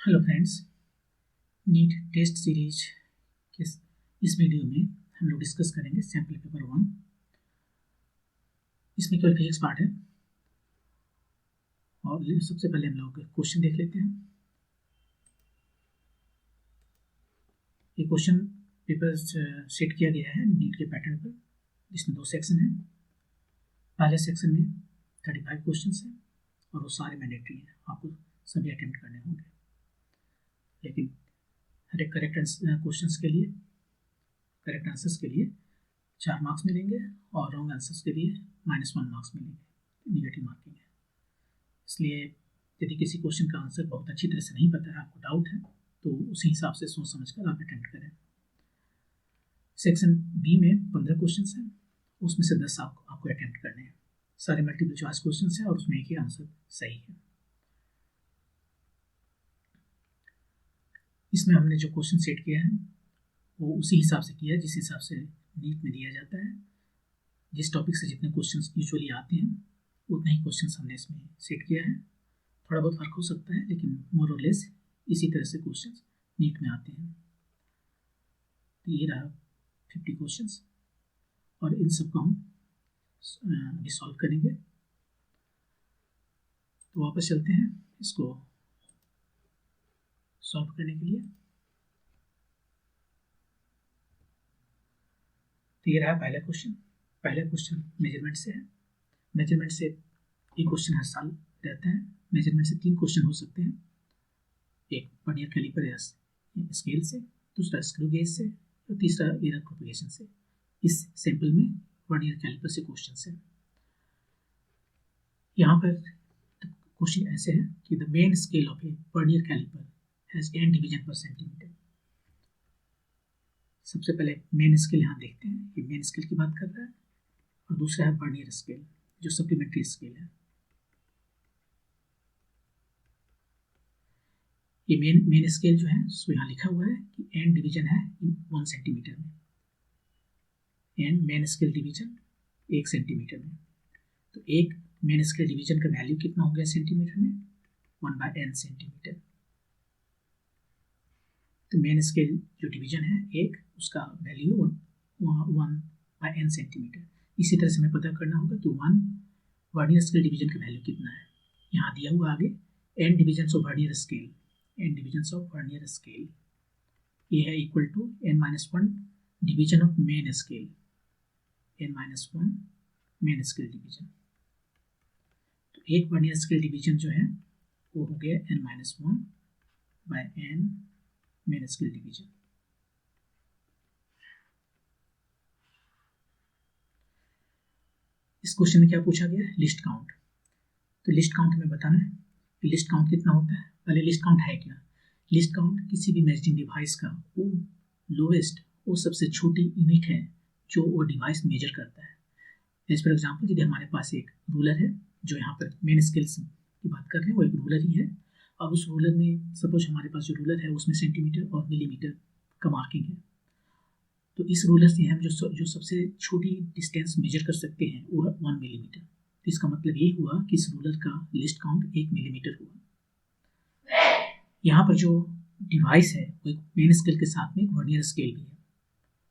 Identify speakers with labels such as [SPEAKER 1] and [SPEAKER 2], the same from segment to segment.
[SPEAKER 1] Hello friends, NEET test series के इस video में हम लोग डिस्कस करेंगे सैम्पल पेपर 1। इसमें केवल फिजिक्स पार्ट है और सबसे पहले हम लोग क्वेश्चन देख लेते हैं। ये क्वेश्चन पेपर सेट किया गया है नीट के पैटर्न पर, जिसमें 2 सेक्शन हैं। पहले सेक्शन में 35 क्वेश्चन हैं और वो सारे मैंडेटरी हैं, आपको सभी अटेम्प्ट करने होंगे। लेकिन हर एक करेक्ट क्वेश्चंस के लिए, करेक्ट आंसर्स के लिए 4 मार्क्स मिलेंगे और रॉन्ग आंसर्स के लिए -1 मार्क्स मिलेंगे, निगेटिव मार्किंग है। इसलिए यदि किसी क्वेश्चन का आंसर बहुत अच्छी तरह से नहीं पता है, आपको डाउट है, तो उसी हिसाब से सोच समझ कर आप अटेम्प्ट करें। सेक्शन बी में 15 क्वेश्चन हैं, उसमें से 10 आपको अटेम्प्ट करने हैं। सारे मल्टीपल चॉइस क्वेश्चन हैं और उसमें एक ही आंसर सही है। इसमें हमने जो क्वेश्चन सेट किया है वो उसी हिसाब से किया है जिस हिसाब से नीट में दिया जाता है। जिस टॉपिक से जितने क्वेश्चंस यूजुअली आते हैं उतने ही क्वेश्चंस हमने इसमें सेट किया है। थोड़ा बहुत फर्क हो सकता है, लेकिन मोर और लेस इसी तरह से क्वेश्चंस नीट में आते हैं। तो ये रहा 50 क्वेश्चंस और इन सबको हम अभी सॉल्व करेंगे। तो वापस चलते हैं इसको सॉल्व करने के लिए। तो ये रहा पहला क्वेश्चन। पहला क्वेश्चन मेजरमेंट से है। मेजरमेंट से ये क्वेश्चन हर साल रहता है। मेजरमेंट से 3 क्वेश्चन हो सकते हैं, एक वर्नियर कैलिपर या स्केल से, दूसरा स्क्रू गेज से और तीसरा एरर प्रोपगेशन से। इस सैंपल में वर्नियर कैलिपर से क्वेश्चन है। यहाँ पर क्वेश्चन ऐसे है कि the main scale of a vernier caliper has n division per centimetre. सबसे पहले मेन स्केल यहाँ देखते हैं, ये मेन स्केल की बात कर रहा है, और दूसरा है वर्नियर स्केल जो सप्लीमेंट्री स्केल है। ये मेन स्केल जो है सो यहाँ लिखा हुआ है कि n डिवीजन है 1 सेंटीमीटर में। n main scale division 1 centimetre में। तो एक मेन स्केल डिवीजन का वैल्यू कितना हो गया सेंटीमीटर में? 1/n centimetre. तो मेन स्केल जो डिवीजन है एक, उसका वैल्यू 1/n सेंटीमीटर। इसी तरह से हमें पता करना होगा कि 1 वर्नियर स्केल डिवीजन का वैल्यू कितना है। यहाँ दिया हुआ आगे n division of vernier scale, n division of vernier scale ये है equal to n-1 division of main scale, n-1 main scale division. तो एक वर्नियर स्केल डिवीजन जो है वो हो गया n-1/n मेन स्केल डिवीजन। इस क्वेश्चन में क्या पूछा गया है? List count. तो लिस्ट काउंट हमें बताना है कि लिस्ट काउंट कितना होता है। पहले लिस्ट काउंट है क्या? लिस्ट काउंट किसी भी मेजरिंग डिवाइस का वो लोवेस्ट, वो सबसे छोटी यूनिट है जो वो डिवाइस मेजर करता है। जैसे फॉर एग्जाम्पल यदि हमारे पास एक रूलर है, जो यहाँ पर मेन स्केल की बात कर रहे हैं वो एक रूलर ही है। अब उस रूलर में सपोज हमारे पास जो रूलर है उसमें सेंटीमीटर और मिलीमीटर का मार्किंग है। तो इस रूलर से हम जो सबसे छोटी डिस्टेंस मेजर कर सकते हैं वो है 1 मिलीमीटर। तो इसका मतलब ये हुआ कि इस रूलर का लिस्ट काउंट 1 मिलीमीटर हुआ। यहाँ पर जो डिवाइस है वो एक मेन स्केल के साथ में एक वर्नियर स्केल भी है।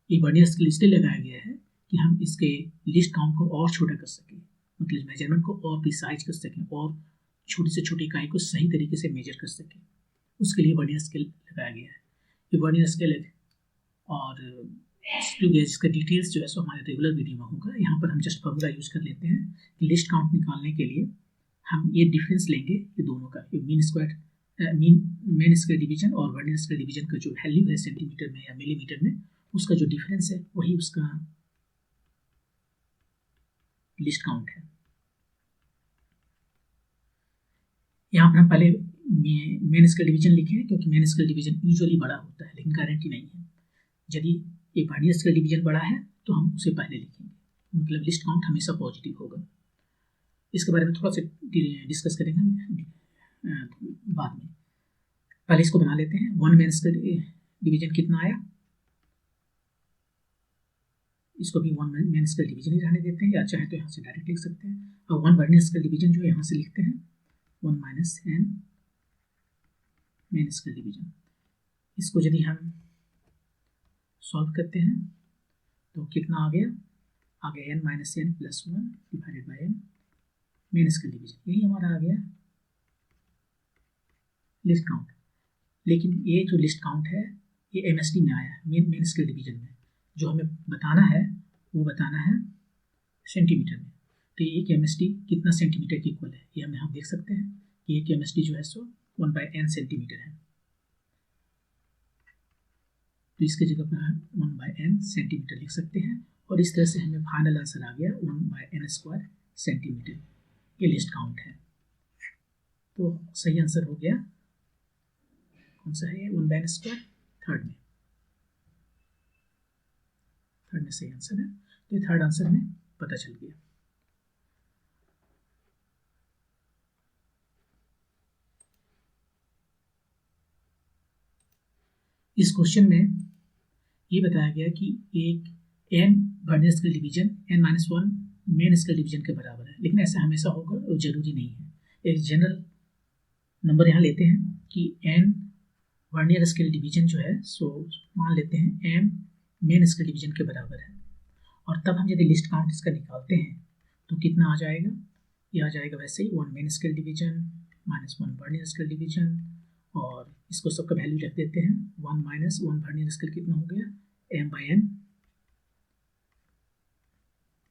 [SPEAKER 1] ये वर्नियर स्केल इसलिए लगाया गया है कि हम इसके लिस्ट काउंट को और छोटा कर सकें, मतलब मेजरमेंट को और प्रिसाइज कर सकें और छोटी से छोटी इकाई को सही तरीके से मेजर कर सकें। उसके लिए वर्नियर स्केल लगाया गया है। ये वर्नियर स्केल है और स्क्रू गेज का डिटेल्स जो है सो हमारे रेगुलर वीडियो में होगा। यहाँ पर हम जस्ट फॉर्मूला यूज कर लेते हैं कि लिस्ट काउंट निकालने के लिए हम ये डिफरेंस लेंगे ये दोनों का, मेन स्केल डिवीजन और वर्नियर स्केल डिवीजन का जो वैल्यू है सेंटीमीटर में या मिलीमीटर में, उसका जो डिफरेंस है वही उसका लिस्ट काउंट है। यहाँ पर हम पहले मेन स्केल डिवीजन लिखे क्योंकि मेन स्केल डिवीजन यूजुअली बड़ा होता है, लेकिन गारंटी नहीं है। यदि ये वर्नियर स्केल डिवीजन बड़ा है तो हम उसे पहले लिखेंगे, मतलब लिस्ट काउंट हमेशा पॉजिटिव होगा। इसके बारे में थोड़ा सा डिस्कस करेंगे बाद में। पहले इसको बना लेते हैं। 1 मेन स्केल डिवीजन कितना आया, इसको भी 1 मेन स्केल डिवीजन ही रहने देते हैं, या चाहे तो यहाँ से डायरेक्ट लिख सकते हैं। और 1 वर्नियर स्केल डिवीजन जो है यहाँ से लिखते हैं 1 - n मेन स्केल डिवीजन। इसको यदि हम सॉल्व करते हैं तो कितना आ गया n minus n plus 1 divided by n main scale division. यही हमारा आ गया लिस्ट काउंट। लेकिन ये जो लिस्ट काउंट है ये MSD में आया है, मेन स्केल डिवीजन में। जो हमें बताना है वो बताना है सेंटीमीटर में। तो एक MSD कितना सेंटीमीटर के इक्वल है ये हम यहाँ देख सकते हैं कि एक MSD जो है सो 1/n सेंटीमीटर है। तो इसके जगह पर हम 1/n सेंटीमीटर लिख सकते हैं और इस तरह से हमें फाइनल आंसर आ गया 1/n² सेंटीमीटर। ये लिस्ट काउंट है। तो सही आंसर हो गया कौन सा है, 1/n²। थर्ड में सही आंसर है। तो ये थर्ड आंसर में पता चल गया। इस क्वेश्चन में ये बताया गया कि एक n vernier scale division n-1 main scale division के बराबर है, लेकिन ऐसा हमेशा होगा और जरूरी नहीं है। एक जनरल नंबर यहाँ लेते हैं कि n वर्नियर स्केल डिवीजन जो है सो मान लेते हैं m मेन स्केल डिवीजन के बराबर है। और तब हम यदि लिस्ट काउंट इसका निकालते हैं तो कितना आ जाएगा, ये आ जाएगा वैसे ही 1 main scale division -1 vernier scale division, और इसको सबका वैल्यू रख देते हैं 1 - 1 वर्नियर स्केल कितना हो गया m/n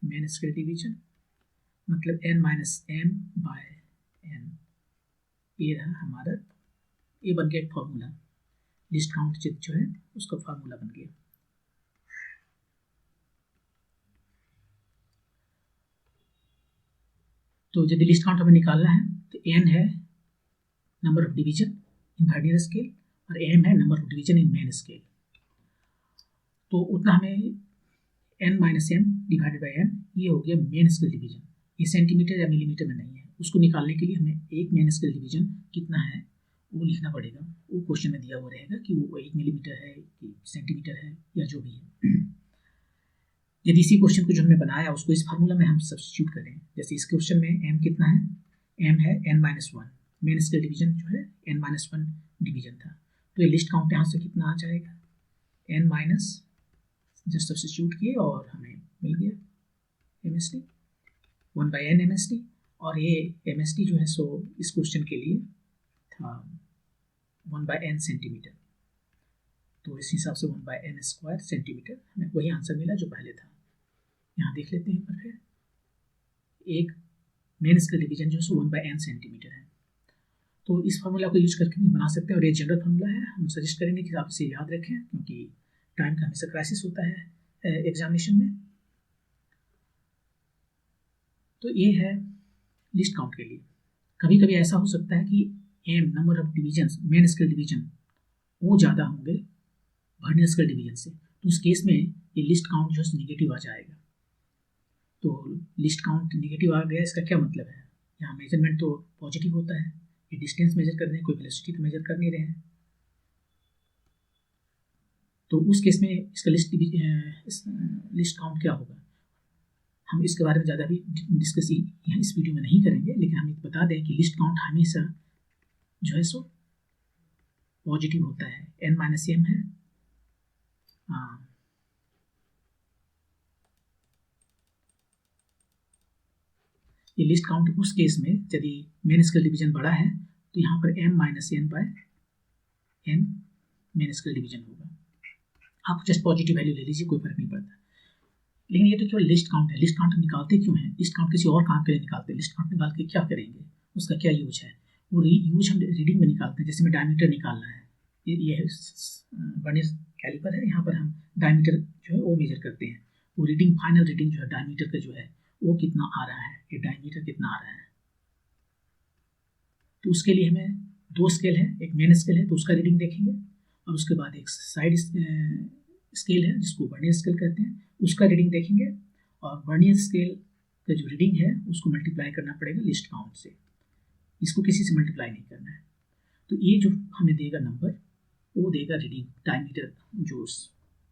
[SPEAKER 1] मेन स्केल डिवीजन, मतलब n-m/n। ये रहा हमारा, ये बन गया एक फॉर्मूला। लिस्ट काउंट जो है उसका फॉर्मूला बन गया। तो यदि लिस्ट काउंट हमें निकालना है तो n है number of division in vernier scale और m है number of division in main scale. तो उतना हमें n-m डिवाइडेड बाई n ये हो गया मेन स्केल डिवीजन। ये सेंटीमीटर या मिलीमीटर में नहीं है। उसको निकालने के लिए हमें एक मेन स्केल डिवीजन कितना है वो लिखना पड़ेगा। वो क्वेश्चन में दिया हुआ रहेगा कि वो 1 मिलीमीटर है कि सेंटीमीटर है या जो भी है। यदि इसी क्वेश्चन को जो हमने बनाया उसको इस फार्मूला में हम सब्स्टिट्यूट करें, जैसे इस क्वेश्चन में m कितना है, m है n-1 मेन स्केल डिवीजन जो है n-1 डिवीजन था। तो ये लिस्ट काउंट यहाँ से कितना आ जाएगा n- जस्ट सब्स्टिट्यूट किए और हमें मिल गया MSD 1/n MSD। और ये MSD जो है सो इस क्वेश्चन के लिए था 1/n सेंटीमीटर। तो इस हिसाब से 1/n² सेंटीमीटर हमें वही आंसर मिला जो पहले था। यहाँ देख लेते हैं पर फिर एक मेन स्केल डिवीजन जो है 1/n सेंटीमीटर है। तो इस फार्मूला को यूज करके भी बना सकते हैं और ये जनरल फार्मूला है। हम सजेस्ट करेंगे कि आप इसे याद रखें क्योंकि टाइम का हमेशा क्राइसिस होता है एग्जामिनेशन में। तो ये है लिस्ट काउंट के लिए। कभी कभी ऐसा हो सकता है कि m number of division main scale division वो ज़्यादा होंगे वर्नियर स्केल डिवीजन से, तो उस केस में ये लिस्ट काउंट जो है निगेटिव आ जाएगा। तो लिस्ट काउंट निगेटिव आ गया, इसका क्या मतलब है, यहाँ मेजरमेंट तो पॉजिटिव होता है, ये डिस्टेंस मेजर कर रहे हैं, कोई वेलोसिटी तो मेजर कर नहीं रहे हैं। तो उस केस में इसका लिस्ट काउंट क्या होगा, हम इसके बारे में ज़्यादा भी डिस्कस इस वीडियो में नहीं करेंगे, लेकिन हम बता दें कि लिस्ट काउंट हमेशा जो है सो पॉजिटिव होता है। n-m है, ये लिस्ट काउंट उस केस में यदि मेन स्केल डिवीजन बड़ा है तो यहाँ पर m-n/n मेन स्केल डिवीजन होगा। आप जस्ट पॉजिटिव वैल्यू ले लीजिए, कोई फर्क नहीं पड़ता। लेकिन ये तो केवल लिस्ट काउंट है। लिस्ट काउंट निकालते क्यों हैं, लिस्ट काउंट किसी और काम के लिए निकालते हैं। लिस्ट काउंट निकाल के क्या करेंगे, उसका क्या यूज है, वो यूज हम रीडिंग में निकालते हैं। जैसे में डायमीटर निकालना है, ये वर्नियर कैलिपर है, यहाँ पर हम डायमीटर जो है वो मेजर करते हैं। वो रीडिंग फाइनल रीडिंग जो है डायमीटर का जो है वो कितना आ रहा है, ये डायमीटर कितना आ रहा है। तो उसके लिए हमें 2 स्केल है, एक मेन स्केल है तो उसका रीडिंग देखेंगे और उसके बाद एक साइड स्केल है जिसको वर्नियर स्केल कहते हैं, उसका रीडिंग देखेंगे। और वर्नियर स्केल का जो रीडिंग है उसको मल्टीप्लाई करना पड़ेगा लिस्ट काउंट से, इसको किसी से मल्टीप्लाई नहीं करना है। तो ये जो हमें देगा नंबर वो देगा रीडिंग डायमीटर, जो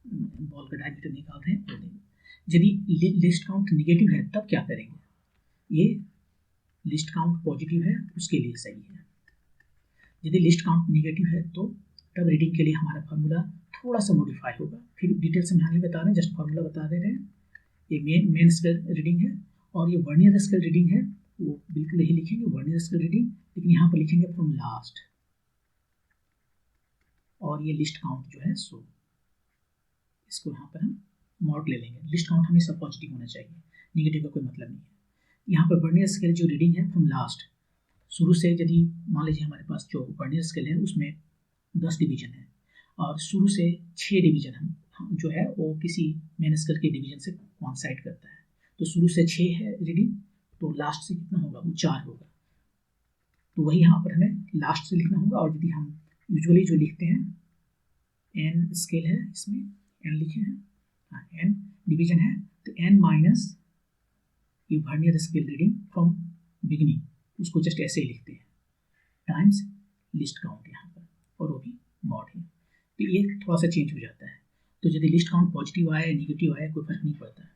[SPEAKER 1] बॉल का डायमीटर निकाल रहे हैं वो देगा। यदि लिस्ट काउंट निगेटिव है तब क्या करेंगे, ये लिस्ट काउंट पॉजिटिव है उसके लिए सही है। यदि लिस्ट काउंट निगेटिव है तो तब रीडिंग के लिए हमारा फार्मूला थोड़ा सा मॉडिफाई होगा। फिर डिटेल से हम यहाँ नहीं बता रहे हैं, जस्ट फार्मूला बता दे रहे हैं। ये मेन स्केल रीडिंग है और ये वर्नियर स्केल रीडिंग है, वो बिल्कुल यही लिखेंगे वर्नियर स्केल रीडिंग, लेकिन यहाँ पर लिखेंगे फ्रॉम लास्ट। और ये लिस्ट काउंट जो है सो इसको यहाँ पर हम मॉड ले लेंगे। लिस्ट काउंट हमेशा पॉजिटिव होना चाहिए, निगेटिव का कोई मतलब नहीं है। यहाँ पर वर्नियर स्केल जो रीडिंग है फ्रॉम लास्ट, शुरू से यदि मान लीजिए हमारे पास जो वर्नियर स्केल है उसमें 10 डिवीजन है और शुरू से 6 डिवीजन हम जो है वो किसी मेन स्केल के डिवीजन से कॉन्साइड करता है। तो शुरू से 6 है रीडिंग, तो लास्ट से कितना होगा, वो 4 होगा। तो वही यहाँ पर हमें लास्ट से लिखना होगा। और यदि हम यूजुअली जो लिखते हैं n स्केल है, इसमें n लिखे हैं, हाँ n डिवीजन है, तो n माइनस ये vernier scale reading from beginning, उसको जस्ट ऐसे ही लिखते हैं, टाइम्स लिस्ट काउंट यहाँ पर, और वो भी मॉड है। तो ये थोड़ा सा चेंज हो जाता है। तो यदि लिस्ट काउंट पॉजिटिव आया या निगेटिव आया कोई फर्क नहीं पड़ता है,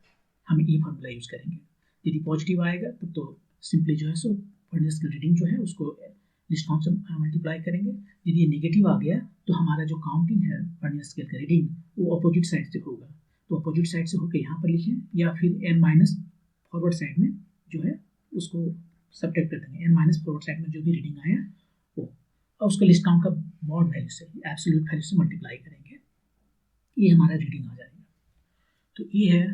[SPEAKER 1] हम ये फार्मूला यूज़ करेंगे। यदि पॉजिटिव आएगा तब तो सिंपली जो है सो वर्नियर स्केल रीडिंग जो है उसको लिस्ट काउंट से मल्टीप्लाई करेंगे। यदि ये नेगेटिव आ गया तो हमारा जो काउंटिंग है वर्नियर स्केल का रीडिंग वो अपोजिट साइड से होगा। तो अपोजिट साइड से होकर यहाँ पर लिखें, या फिर n माइनस फॉरवर्ड साइड में जो है उसको सब्ट्रैक्ट कर देंगे। n माइनस फॉरवर्ड साइड में जो भी रीडिंग आया वो, और उसको लिस्ट काउंट का मॉड वैल्यू से, एब्सोल्यूट वैल्यू से मल्टीप्लाई करेंगे, ये हमारा रीडिंग आ जाएगा। तो ये है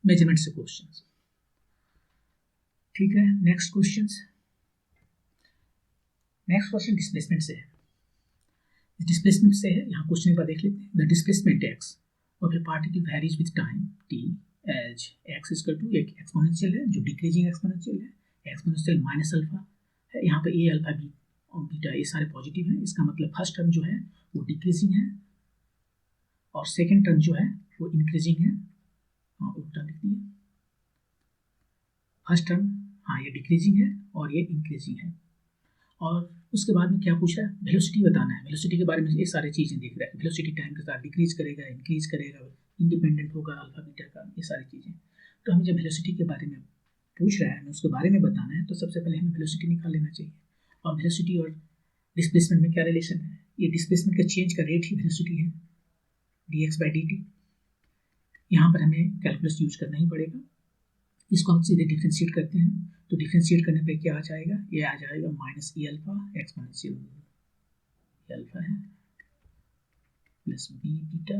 [SPEAKER 1] मेजरमेंट से क्वेश्चन। ठीक है, नेक्स्ट क्वेश्चन डिस्प्लेसमेंट से है। डिस्प्लेसमेंट से है, यहाँ क्वेश्चन एक बार देख लेते हैं। The displacement x of a particle varies with time t as x equal to एक एक्सपोनेंशियल है जो डिक्रीजिंग एक्सपोनेंशियल है, एक्सपोनेंशियल माइनस अल्फा है। यहाँ पे a अल्फा बी और बीटा ये सारे पॉजिटिव हैं। इसका मतलब फर्स्ट टर्म जो है वो डिक्रीजिंग है और सेकेंड टर्म जो है वो इंक्रीजिंग है। हाँ उल्टा लिख दिए, फर्स्ट टर्म हाँ ये डिक्रीजिंग है और ये इंक्रीजिंग है। और उसके बाद में क्या पूछ रहा है, वेलोसिटी बताना है। वेलोसिटी के बारे में ये सारी चीज़ें देख रहा है। वेलोसिटी टाइम के साथ डिक्रीज करेगा, इंक्रीज करेगा, इंडिपेंडेंट होगा अल्फा बीटा का, ये सारी चीज़ें। तो हमें जब वेलोसिटी के बारे में पूछ रहा है, हमें उसके बारे में बताना है, तो सबसे पहले हमें वेलोसिटी निकाल लेना चाहिए। और वेलोसिटी और डिस्प्लेसमेंट में क्या रिलेशन है, ये डिस्प्लेसमेंट का चेंज का रेट ही वेलोसिटी है, dx/dt। यहाँ पर हमें कैलकुलस यूज करना ही पड़ेगा। इसको हम सीधे डिफ्रेंशिएट करते हैं, तो डिफ्रेंशिएट करने पे क्या आ जाएगा, ये आ जाएगा minus e alpha exponential alpha है plus b beta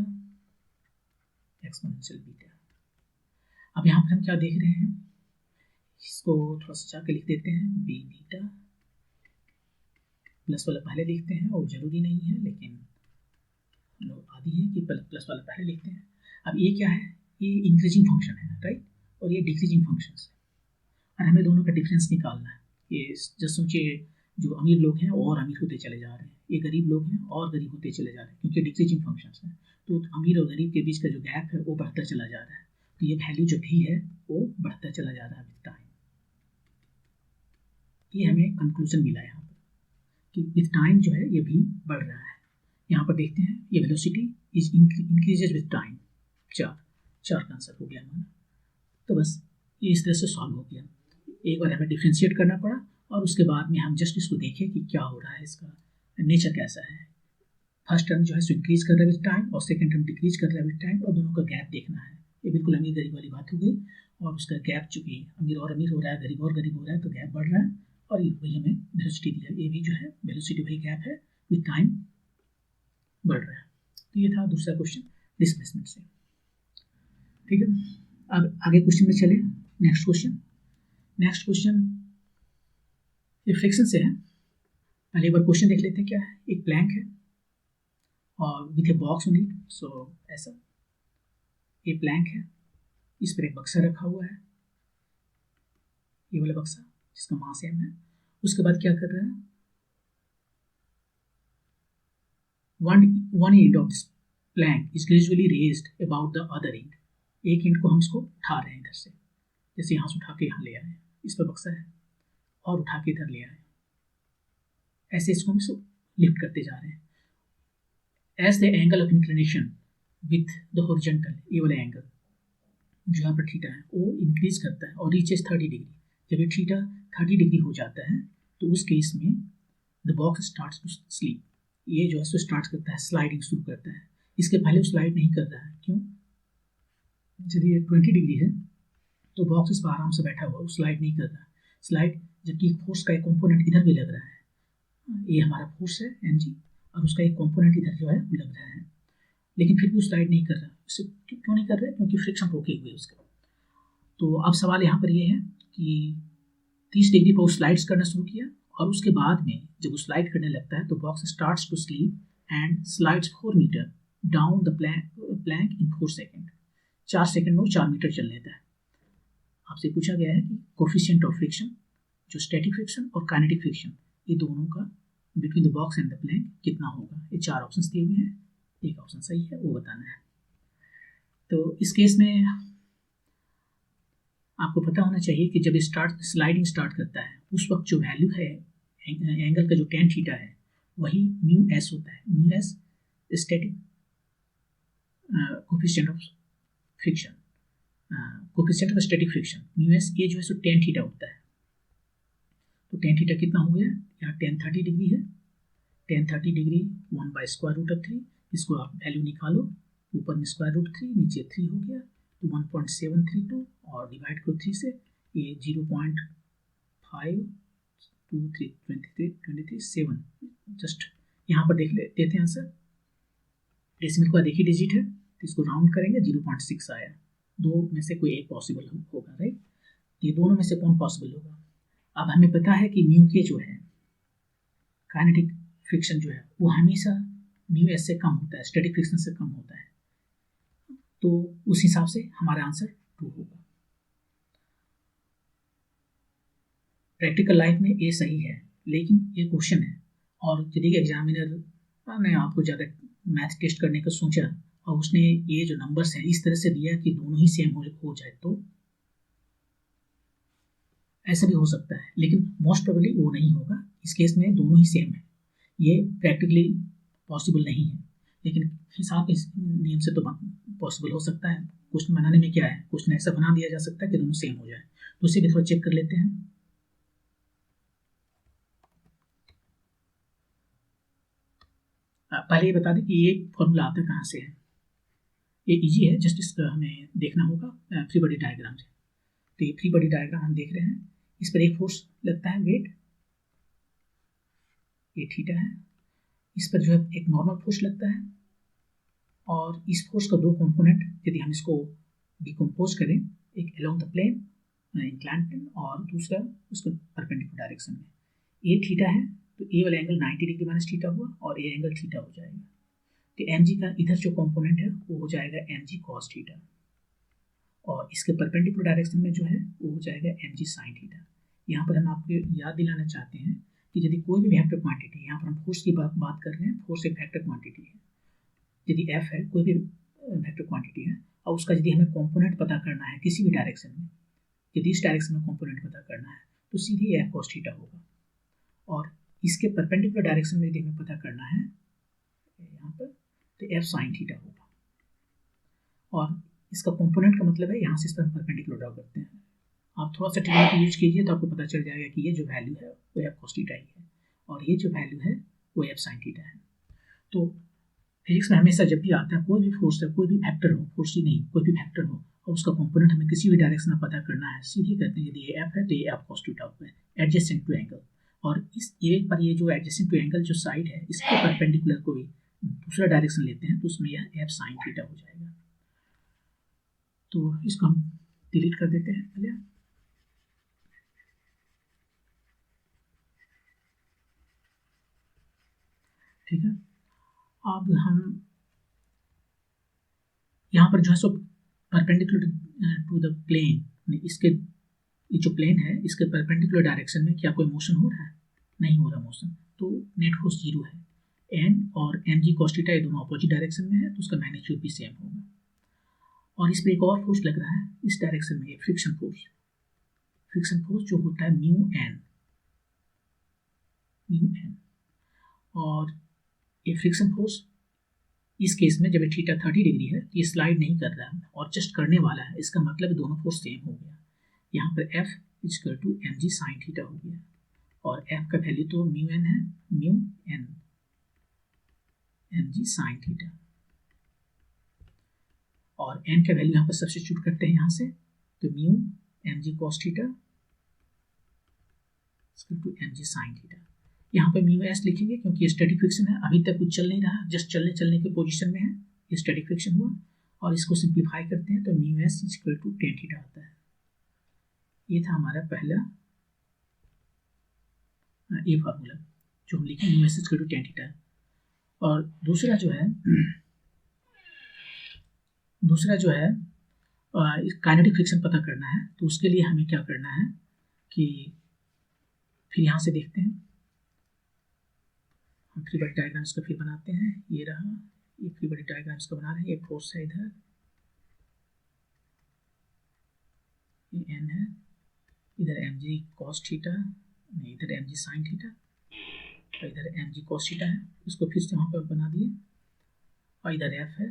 [SPEAKER 1] exponential beta. अब यहाँ पर हम क्या देख रहे हैं, इसको थोड़ा सा जाके लिख देते हैं, b बीटा प्लस वाला पहले लिखते हैं, और जरूरी नहीं है लेकिन लोग आदि है कि प्लस वाला पहले लिखते हैं। अब ये क्या है, ये इंक्रीजिंग फंक्शन है राइट, और ये डिक्रीजिंग फंक्शन है, और हमें दोनों का डिफरेंस निकालना है। ये जैसे सोचिए जो अमीर लोग हैं और अमीर होते चले जा रहे हैं, ये गरीब लोग हैं और गरीब होते चले जा रहे हैं, क्योंकि डिक्रीजिंग फंक्शंस हैं। तो अमीर और गरीब के बीच का जो गैप है वो बढ़ता चला जा रहा है। तो ये वैल्यू जो भी है वो बढ़ता चला जा रहा है विद टाइम। ये हमें कंक्लूजन मिला यहाँ पर कि विद टाइम जो है ये भी बढ़ रहा है। यहाँ पर देखते हैं ये velocity is increases with time. चार का आंसर हो गया हमारा। तो बस ये इस तरह से सॉल्व हो गया। एक बार हमें डिफ्रेंशिएट करना पड़ा और उसके बाद में हम जस्ट इसको देखें कि क्या हो रहा है, इसका नेचर कैसा है। फर्स्ट टर्म जो है सो इंक्रीज कर रहा है विद टाइम और सेकंड टर्म डिक्रीज कर रहा है विद टाइम, और दोनों का गैप देखना है। ये बिल्कुल अमीर गरीब वाली बात हो गई, और उसका गैप चूंकि अमीर और अमीर हो रहा है, गरीब और गरीब हो रहा है, तो गैप बढ़ रहा है, और वही हमें वेलोसिटी दिया। ये भी जो है वेलोसिटी वही गैप है, विद टाइम बढ़ रहा है। तो ये था दूसरा क्वेश्चन डिस्प्लेसमेंट से। ठीक है, अब आगे क्वेश्चन में चले। नेक्स्ट क्वेश्चन ये फ्रिक्शन से है। पहले एक बार क्वेश्चन देख लेते हैं क्या है। एक प्लैंक है और with a box on it, so ऐसा ये प्लैंक है, इस पर एक बक्सा रखा हुआ है, ये वाला बक्सा जिसका मास m है। उसके बाद क्या कर रहा है, one end of this plank is gradually raised about the other end. एक एंड को हम इसको उठा रहे हैं इधर से, जैसे यहाँ से उठा के यहाँ ले आए, इस पर बक्सा है और उठा के इधर ले आए, ऐसे इसको हम लिफ्ट करते जा रहे हैं। As the angle of inclination with the horizontal, ये वाला एंगल जो यहाँ पर थीटा है वो इंक्रीज करता है और रीचेस 30 डिग्री। जब ये थीटा 30 डिग्री हो जाता है तो तो उस केस में the box starts to sleep, ये जो है सो स्टार्ट करता है, स्लाइडिंग शुरू करता है। इसके पहले वो स्लाइड नहीं कर रहा है, क्यों? यदि ये 20 डिग्री है तो बॉक्स इस पर आराम से बैठा हुआ, वो स्लाइड नहीं कर रहा है। स्लाइड जबकि फोर्स का एक कंपोनेंट इधर भी लग रहा है, ये हमारा फोर्स है mg, और उसका एक कंपोनेंट इधर जो है वो लग रहा है, लेकिन फिर भी वो स्लाइड नहीं कर रहा। उससे क्यों नहीं कर रहा है? क्योंकि फ्रिक्शन रोके हुए उसका। तो अब सवाल यहाँ पर ये है कि 30 डिग्री पर वो स्लाइड्स करना शुरू किया, और उसके बाद में जब वो स्लाइड करने लगता है तो box starts to sleep and slides 4 metre down the plank in 4 second. 4 second में वो 4 मीटर चल लेता है। आपसे पूछा गया है कि कोफिशिएंट ऑफ फ्रिक्शन, जो स्टैटिक फ्रिक्शन और काइनेटिक फ्रिक्शन, ये दोनों का between the box and the plank कितना होगा। ये 4 ऑप्शन दिए हुए हैं, एक ऑप्शन सही है, वो बताना है। तो इस केस में आपको पता होना चाहिए कि जब स्लाइडिंग स्टार्ट करता है उस वक्त जो वैल्यू है एंगल का, जो tan थीटा है, वही म्यू एस होता है। Mu S static coefficient of friction, coefficient of static friction, mu S, ये जो है सो tan थीटा होता है। तो tan थीटा कितना हो गया? यहाँ tan 30 डिग्री है, tan 30 डिग्री 1/√3, इसको आप वैल्यू निकालो, ऊपर में √3, नीचे 3 हो गया, तो 1.732, और डिवाइड करो 3 से, ये 0.523 जस्ट यहाँ पर देते हैं आंसर। डेसिमल का देखिए डिजिट है, तो इसको राउंड करेंगे, 0.6 आया। दो में से कोई एक पॉसिबल होगा, राइट? ये दोनों में से कौन पॉसिबल होगा? अब हमें पता है कि म्यू के जो है काइनेटिक फ्रिक्शन जो है वो हमेशा म्यू एस से कम होता है, स्टैटिक फ्रिक्शन से कम होता है, तो उस हिसाब से हमारा आंसर 2 होगा। प्रैक्टिकल लाइफ में ये सही है, लेकिन ये क्वेश्चन है, और यदि एग्जामिनर ने आपको ज़्यादा मैथ टेस्ट करने का सोचा और उसने ये जो नंबर्स हैं इस तरह से दिया कि दोनों ही सेम हो जाए, तो ऐसा भी हो सकता है, लेकिन मोस्ट प्रोबेबली वो नहीं होगा। इस केस में दोनों ही सेम है, ये प्रैक्टिकली पॉसिबल नहीं है, लेकिन हिसाब इस नियम से तो पॉसिबल हो सकता है। क्वेश्चन बनाने में क्या है, क्वेश्चन ऐसा बना दिया जा सकता है कि दोनों सेम हो जाए। तो उसे भी थोड़ा चेक कर लेते हैं। पहले ये बता दें कि ये फॉर्मूला आता कहाँ से है। ये इजी है, जस्ट इसका हमें देखना होगा फ्री बॉडी डायग्राम से। तो ये फ्री बॉडी डायग्राम हम देख रहे हैं, इस पर एक फोर्स लगता है, वेट, ये थीटा है। इस पर जो है एक नॉर्मल फोर्स लगता है, और इस फोर्स का 2 कंपोनेंट यदि हम इसको डिकम्पोज करें, एक along the plane inclined plane और दूसरा उसको परपेंडिकुलर डायरेक्शन में। ये थीटा है, तो ए वाला एंगल 90 डिग्री माइनस थीटा हुआ, और ये एंगल थीटा हो जाएगा। तो एम जी का इधर जो कंपोनेंट है वो हो जाएगा एम जी कॉस थीटा, और इसके परपेंडिकुलर डायरेक्शन में जो है वो हो जाएगा एम जी साइन थीटा। यहाँ पर हम आपको याद दिलाना चाहते हैं कि यदि कोई भी वेक्टर क्वांटिटी, यहाँ पर हम फोर्स की बात कर रहे हैं, फोर्स एक वेक्टर क्वांटिटी है। यदि एफ है, कोई भी वेक्टर क्वांटिटी है, और उसका यदि हमें कंपोनेंट पता करना है किसी भी डायरेक्शन में, यदि इस डायरेक्शन में कंपोनेंट पता करना है तो सीधे एफ कॉस थीटा होगा, और इसके परपेंडिकुलर डायरेक्शन में यदि हमें पता करना है यहाँ पर, तो एफ साइन थीटा होगा। और इसका कंपोनेंट का मतलब है यहाँ से इस पर परपेंडिकुलर ड्रॉ करते हैं। आप थोड़ा सा ट्रिग्नोमेट्री यूज कीजिए तो आपको पता चल जाएगा कि ये जो वैल्यू है वो एफ कॉस थीटा ही है, और ये जो वैल्यू है वो एफ साइन थीटा है। तो फिजिक्स में हमेशा जब भी आता है कोई भी फोर्स है, कोई भी फैक्टर हो, फोर्स ही नहीं कोई भी फैक्टर हो, और उसका कंपोनेंट हमें किसी भी डायरेक्शन में पता करना है, सीधे कहते हैं यदि ये एफ है तो ये एफ कॉस थीटा होगा, एडजेसेंट टू एंगल। और इस एक पर ये जो एडजेसेंट टू एंगल जो साइड है इसके परपेंडिकुलर कोई दूसरा डायरेक्शन लेते हैं तो उसमें यह एफ साइन थीटा हो जाएगा। तो इसको हम डिलीट कर देते हैं पहले। ठीक है, अब हम यहाँ पर जो है सो परपेंडिकुलर टू द प्लेन, इसके ये जो प्लेन है इसके परपेंडिकुलर डायरेक्शन में क्या कोई मोशन हो रहा है? नहीं हो रहा मोशन, तो नेट फोर्स 0 है। एन और एम जी कॉस थीटा ये दोनों अपोजिट डायरेक्शन में है, तो उसका मैग्नीट्यूड भी सेम होगा। और इस पर एक और फोर्स लग रहा है इस डायरेक्शन में, फ्रिक्शन फोर्स जो होता है म्यू एन, और ये फ्रिक्शन फोर्स इस केस में जब ये थीटा 30 डिग्री है तो ये स्लाइड नहीं कर रहा है और जस्ट करने वाला है, इसका मतलब दोनों फोर्स सेम हो गया। यहाँ पर F equal to m g sine theta हो गया, और f का वैल्यू तो म्यू एन है, mu N m g sine theta, और n का वैल्यू यहाँ पर सब्स्टिट्यूट करते हैं यहाँ से, तो mu m g cos theta to m g sine theta. यहाँ पर म्यू एस लिखेंगे क्योंकि ये स्टैटिक फ्रिक्शन है, अभी तक कुछ चल नहीं रहा, जस्ट चलने के पोजीशन में है, ये स्टैटिक फ्रिक्शन हुआ, और इसको सिंप्लीफाई करते हैं तो mu s equal to tan theta आता है। ये था हमारा पहला ये फार्मूला जो हम लिखे, mu s equal to tan theta. और दूसरा जो है काइनेटिक फ्रिक्शन पता करना है, तो उसके लिए हमें क्या करना है कि फिर यहाँ से देखते हैं, हम फ्री बॉडी डायग्राम इसका फिर बनाते हैं। ये रहा, ये फ्री बॉडी डायग्राम इसका बना रहे हैं, ये फोर्स है इधर, ये एन है, इधर एम जी कॉस थीटा, नहीं इधर एम जी साइन थीटा, और इधर एम जी कॉस थीटा है, इसको फिर से वहाँ पर बना दिए, और इधर एफ है।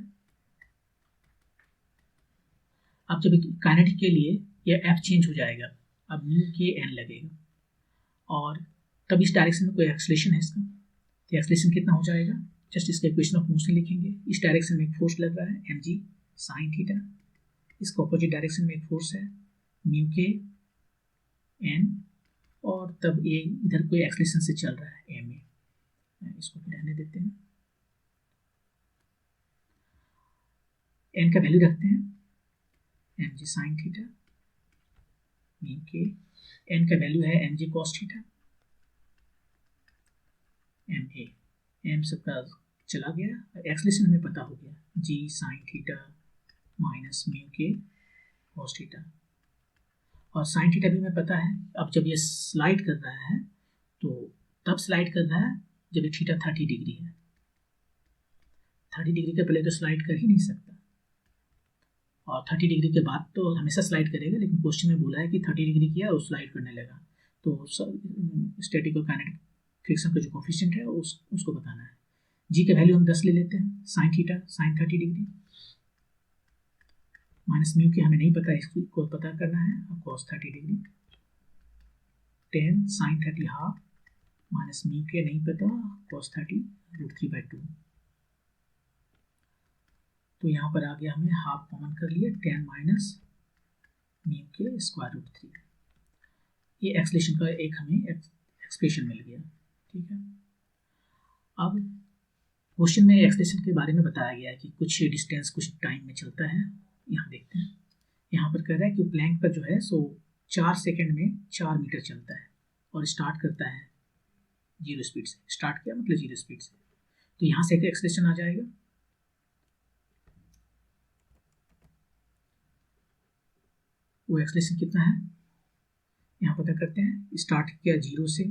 [SPEAKER 1] अब जब काइनेटिक के लिए ये एफ चेंज हो जाएगा, अब म्यू के एन लगेगा, और तब इस डायरेक्शन में कोई एक्सलेशन है इसका, तो एक्सलेशन कितना हो जाएगा, जस्ट इसका इक्वेशन ऑफ मोशन लिखेंगे। इस डायरेक्शन में एक फोर्स लग रहा है एम जी साइन थीटा, इसका ऑपोजिट डायरेक्शन में एक फोर्स है म्यू के एन, और तब ये इधर कोई एक्सलेशन से चल रहा है एम ए, इसको फिर रहने देते हैं, एन का वैल्यू रखते हैं m g sine theta, mu k N का वैल्यू है m g cos theta, m a, m सबका चला गया, एक्सलेशन हमें पता हो गया, g sine theta minus mu k cos theta, और साइन थीटा भी हमें पता है। अब जब ये स्लाइड कर रहा है तो तब स्लाइड कर रहा है जब ये थीटा 30 डिग्री है, 30 डिग्री के पहले तो स्लाइड कर ही नहीं सकता, और 30 डिग्री के बाद तो हमेशा स्लाइड करेगा, लेकिन क्वेश्चन में बोला है कि 30 डिग्री किया और स्लाइड करने लगा, तो स्टैटिक और काइनेटिक फ्रिक्शन का जो कोफिशिएंट है उसको बताना है। जी का वैल्यू हम 10 ले लेते हैं, sine theta sine 30 degree minus mu k हमें नहीं पता, इसको पता करना है, cos 30 degree, 10 sine 30 half minus mu k नहीं पता, कॉस 30 √3/2, तो यहाँ पर आ गया, हमें हाफ कॉमन कर लिया, 10 माइनस म्यू के स्क्वायर रूट 3, ये एक्सलेशन का एक हमें एक्सप्रेशन मिल गया। ठीक है, अब क्वेश्चन में एक्सलेशन के बारे में बताया गया है कि कुछ डिस्टेंस कुछ टाइम में चलता है। यहाँ देखते हैं, यहाँ पर कह रहा है कि प्लैंक पर जो है सो 4 सेकंड में 4 मीटर चलता है, और स्टार्ट करता है 0 स्पीड से, स्टार्ट किया मतलब 0 स्पीड से, तो यहाँ से एक एक्सलेशन आ जाएगा, वो एक्सलेशन कितना है यहाँ पता करते हैं। स्टार्ट किया 0 से,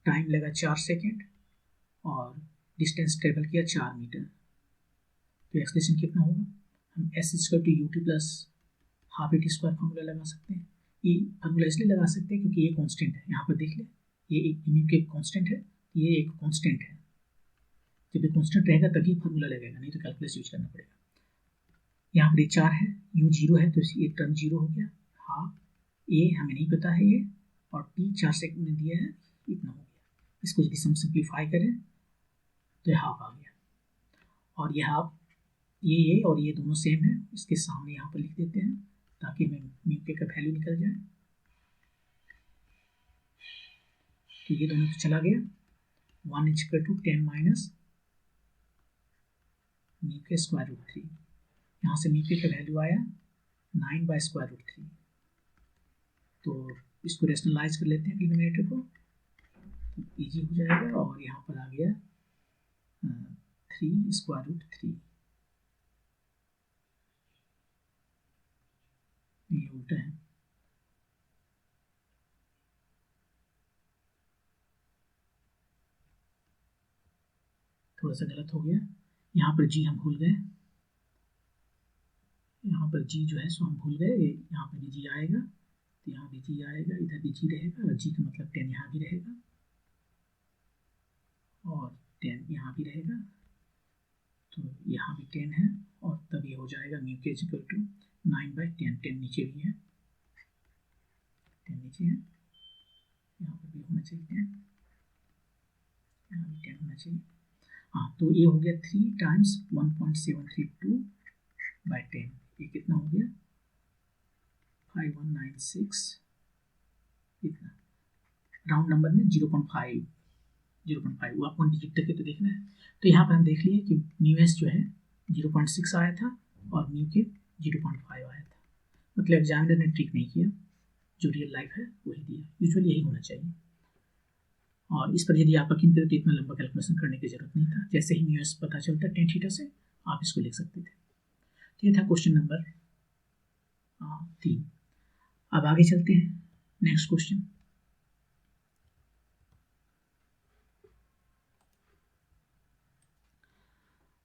[SPEAKER 1] टाइम लगा 4 सेकेंड, और डिस्टेंस ट्रेवल किया 4 मीटर, तो एक्सलेशन कितना होगा, हम s equal to u t plus half a t square formula लगा सकते हैं। ये फार्मूला इसलिए लगा सकते हैं क्योंकि ये कांस्टेंट है, यहाँ पर देख ले, ये एक म्यू के कांस्टेंट है, ये एक कांस्टेंट है, जब ये कांस्टेंट रहेगा तभी फार्मूला लगेगा, नहीं तो कैलकुलस यूज करना पड़ेगा। यहाँ पर ये 4 है, यू 0 है, तो ये टर्म 0 हो गया, हाफ ए हमें नहीं पता है ये, और टी 4 सेकंड में दिया है, इतना हो गया। इसको यदि हम सिंप्लीफाई करें तो ये हाफ आ गया, और ये हाफ ये और ये दोनों सेम है, इसके सामने यहाँ पर लिख देते हैं ताकि हमें म्यू के का वैल्यू निकल जाए, तो ये दोनों तो चला गया, 1 इक्वल टू 10 माइनस म्यू के स्क्वायर रूट 3, यहाँ से म्यू के का वैल्यू आया 9/√3, तो इसको रेशनलाइज कर लेते हैं डिनोमिनेटर को, तो ईजी हो जाएगा, और यहाँ पर आ गया 3√3, ये उल्टा है, थोड़ा सा गलत हो गया, यहाँ पर जी हम भूल गए, यहाँ पर जी जो है सो हम भूल गए, यहाँ पर भी जी आएगा, तो यहाँ भी जी आएगा, इधर भी जी रहेगा, और जी का मतलब 10 यहाँ भी रहेगा, और 10 यहाँ भी रहेगा, तो यहाँ भी 10 है, और तब ये हो जाएगा म्यू के इक्वल टू 9/10, 10 नीचे भी है, 10 नीचे है, यहाँ पर भी होना चाहिए 10, यहाँ भी 10 होना चाहिए। हाँ, तो ये हो गया 3 टाइम्स 1.732 बाई 10, ये कितना हो गया 5196, इतना राउंड नंबर में 0.5 वो आपको डिजिट तक तो देखना है। तो यहाँ पर हम देख लिए कि म्यू एस जो है 0.6 आया था और म्यू के 0.5 आया था, मतलब एग्जामिनर ने ट्रिक नहीं किया, जो रियल लाइफ है वही दिया। यूजुअली यही होना चाहिए, और इस पर यदि आप यकीन करें तो इतना लंबा कैलकुलेशन करने की जरूरत नहीं था, जैसे ही म्यू एस पता चलता है tan थीटा से आप इसको लिख सकते थे। तो ये था क्वेश्चन नंबर 3। अब आगे चलते हैं next question.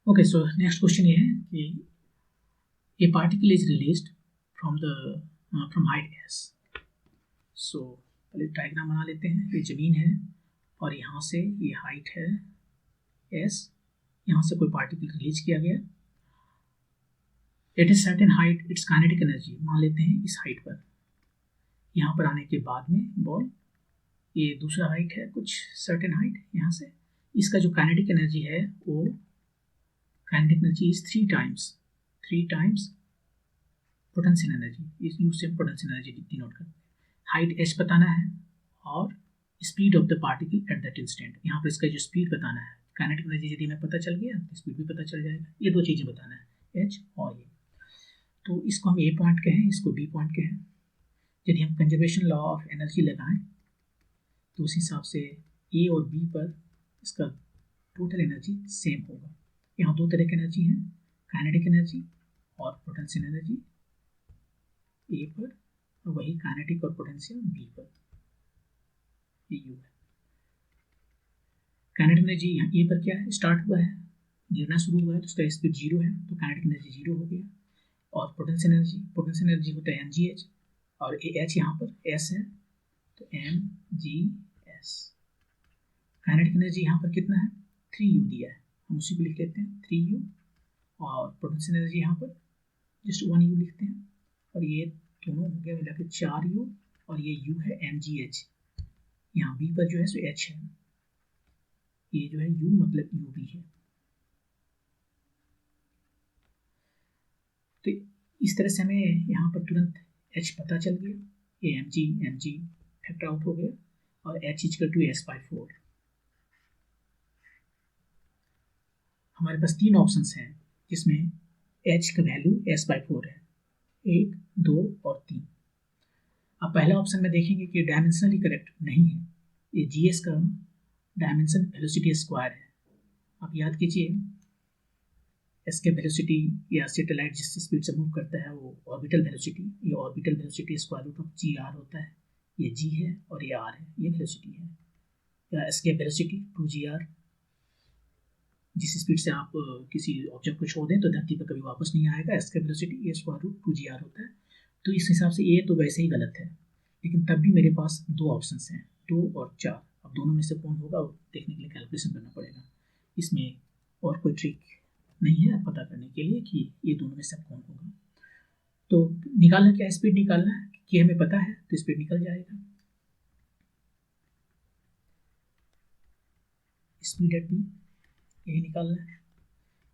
[SPEAKER 1] Okay, so next question ये है कि ए particle is released from height s। सो पहले डायग्राम बना लेते हैं। ये जमीन है और यहाँ से ये हाइट है s, यहाँ से कोई पार्टिकल रिलीज किया गया, at a certain height its kinetic energy मान लेते हैं इस हाइट पर। यहाँ पर आने के बाद में बॉल, ये दूसरा हाइट है कुछ सर्टेन हाइट, यहाँ से इसका जो काइनेटिक एनर्जी है वो kinetic energy is 3 times potential energy. इस यूज से पोटेंशियल एनर्जी डिनोट करते हैं। हाइट h बताना है और speed of the particle at that instant, यहाँ पर इसका जो स्पीड बताना है। काइनेटिक एनर्जी यदि हमें पता चल गया तो स्पीड भी पता चल जाएगा। ये दो चीज़ें बताना है, h और ये। तो इसको हम ए पॉइंट कहें, इसको बी पॉइंट कहें। यदि हम कंजर्वेशन लॉ ऑफ एनर्जी लगाएं तो उस हिसाब से ए और बी पर इसका टोटल एनर्जी सेम होगा। यहाँ दो तरह की एनर्जी है, काइनेटिक एनर्जी और पोटेंशियल एनर्जी ए पर, और वही काइनेटिक और पोटेंशियल बी पर, ये यू है। काइनेटिक एनर्जी यहाँ ए पर क्या है, स्टार्ट हुआ है, गिरना शुरू हुआ है, तो उसका स्पीड 0 है, तो काइनेटिक एनर्जी 0 हो गया। और पोटेंशियल एनर्जी होता है mgh, और h यहाँ पर s है, तो mgs। काइनेटिक एनर्जी यहाँ पर कितना है, 3u दिया है, हम उसी को लिख लेते हैं 3u, और पोटेंशियल एनर्जी यहाँ पर जस्ट 1u लिखते हैं, और ये दोनों हो गया मिला के 4u, और ये u है mgh। यहाँ b पर जो है सो h है, ये जो है u मतलब ub है। तो इस तरह से हमें यहाँ पर तुरंत h पता चल गया, ये mg फैक्टर आउट हो गया, और h इक्वल टू s/4। हमारे पास 3 ऑप्शंस हैं जिसमें h का वैल्यू s/4 है, 1, 2 और 3। अब पहला ऑप्शन में देखेंगे कि डायमेंशनली करेक्ट नहीं है, ये जीएस का डायमेंशन वेलोसिटी स्क्वायर है। आप याद कीजिए, एस के वेलोसिटी या सैटेलाइट जिस स्पीड से मूव करता है वो ऑर्बिटल वेलोसिटी, ये orbital velocity square root of g r होता है। ये जी है और ये आर है, ये वेलोसिटी है। या एस के वेलोसिटी 2gr, जिस स्पीड से आप किसी ऑब्जेक्ट को छोड़ दें तो धरती पर कभी वापस नहीं आएगा, एस का वेलोसिटी ये स्क्वायर रूट 2gr होता है। तो इस हिसाब से ये तो वैसे ही गलत है, लेकिन तब भी मेरे पास 2 ऑप्शंस हैं, 2 और 4। अब दोनों में से कौन होगा देखने के लिए कैलकुलेशन करना पड़ेगा। इसमें और कोई ट्रिक नहीं है पता करने के लिए कि ये दोनों में से कौन होगा। तो निकालना क्या है, स्पीड निकालना है कि हमें पता है तो स्पीड निकल जाएगा। स्पीड एट बी यही निकालना है।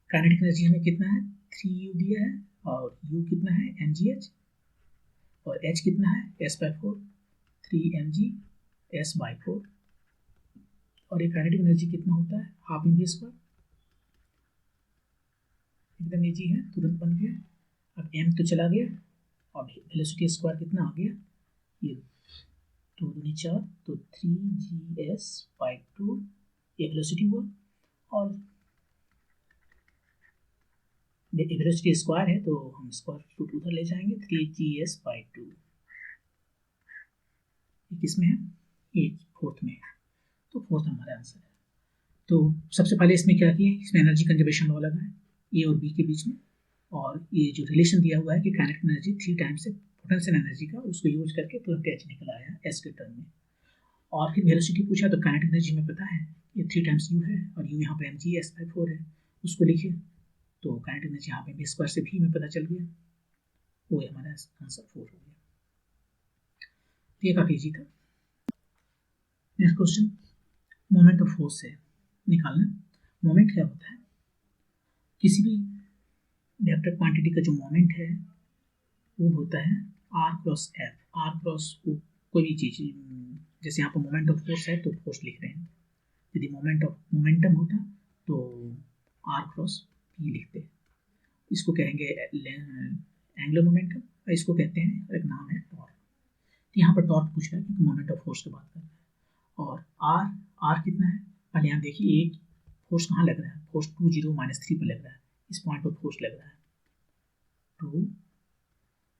[SPEAKER 1] काइनेटिक एनर्जी हमें कितना है, 3u दिया है, और u कितना है mgh, और h कितना है s/4, 3mg s/4। और ये काइनेटिक एनर्जी कितना होता है, हाफ mv²। एकदम इजी है, तुरंत बन गया। अब m तो चला गया, और वेलोसिटी स्क्वायर कितना आ गया, ये 2 दूनी 4, तो 3gs/2 ये वेलोसिटी हुआ, और वेलोसिटी स्क्वायर है तो हम स्क्वायर रूट उधर ले जाएंगे, 3gs/2। ये किस में है, ये 4th में है, तो 4th हमारा आंसर है। तो सबसे पहले इसमें क्या किए, इसमें एनर्जी कंजर्वेशन लॉ लगा है ए और बी के बीच में, और ये जो रिलेशन दिया हुआ है कि काइनेटिक एनर्जी 3 टाइम्स से पोटेंशियल एनर्जी का, उसको यूज करके तुरंत एच निकल आया एस के टर्म में। और फिर वेलोसिटी पूछा तो काइनेटिक एनर्जी में पता है ये 3 टाइम्स यू है, और यू यहाँ पर mg s/4 है, उसको लिखे तो काइनेटिक एनर्जी यहाँ पे v² से भी में पता चल गया, वो हमारा आंसर 4 हो गया। तो ये काफ़ी ईजी था। Next question, moment of force है निकालना। मोमेंट क्या होता है? किसी भी वेक्टर क्वांटिटी का जो मोमेंट है वो होता है r cross f. R cross कोई भी चीज़, जैसे यहाँ पर मोमेंट ऑफ फोर्स है तो फोर्स लिख रहे हैं। यदि मोमेंट ऑफ मोमेंटम होता तो आर क्रॉस पी लिखते। इसको कहेंगे एंगुलर मोमेंटम, और इसको कहते हैं, एक नाम है टॉर्क। तो यहाँ पर टॉर्क पूछ रहा है क्योंकि मोमेंट ऑफ फोर्स की बात कर रहा है। और आर, आर कितना है? पहले यहाँ देखिए एक फोर्स कहाँ लग रहा है, फोर्स 2 0 -3 पर लग रहा है। इस पॉइंट पर फोर्स लग रहा है 2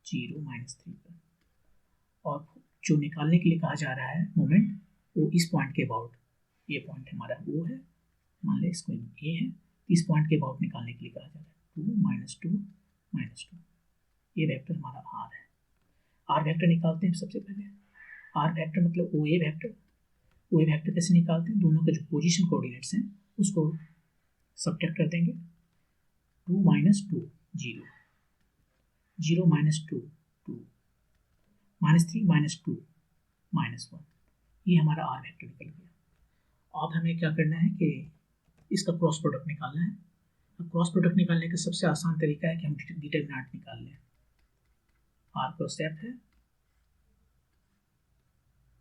[SPEAKER 1] 0 -3 पर, और जो निकालने के लिए कहा जा रहा है मोमेंट, वो इस पॉइंट के अबाउट, ये पॉइंट हमारा वो है, मान लें इसको ए है, तो इस पॉइंट के अबाउट निकालने के लिए कहा जा रहा है 2 -2 -2। ये वेक्टर हमारा आर है। आर वेक्टर निकालते हैं सबसे पहले। आर वेक्टर मतलब ओ ए वेक्टर। ओ ए वेक्टर कैसे निकालते हैं? दोनों के जो पोजीशन कोऑर्डिनेट्स हैं उसको सब्ट्रैक्ट कर देंगे। 2 - 2 0, 0 - 2 2, -3 -2 -1। ये हमारा आर वेक्टर निकल गया। अब हमें क्या करना है कि इसका क्रॉस प्रोडक्ट निकालना है। अब क्रॉस प्रोडक्ट निकालने का सबसे आसान तरीका है कि हम डिटरमिनेंट निकाल लें। आर क्रॉस एफ है,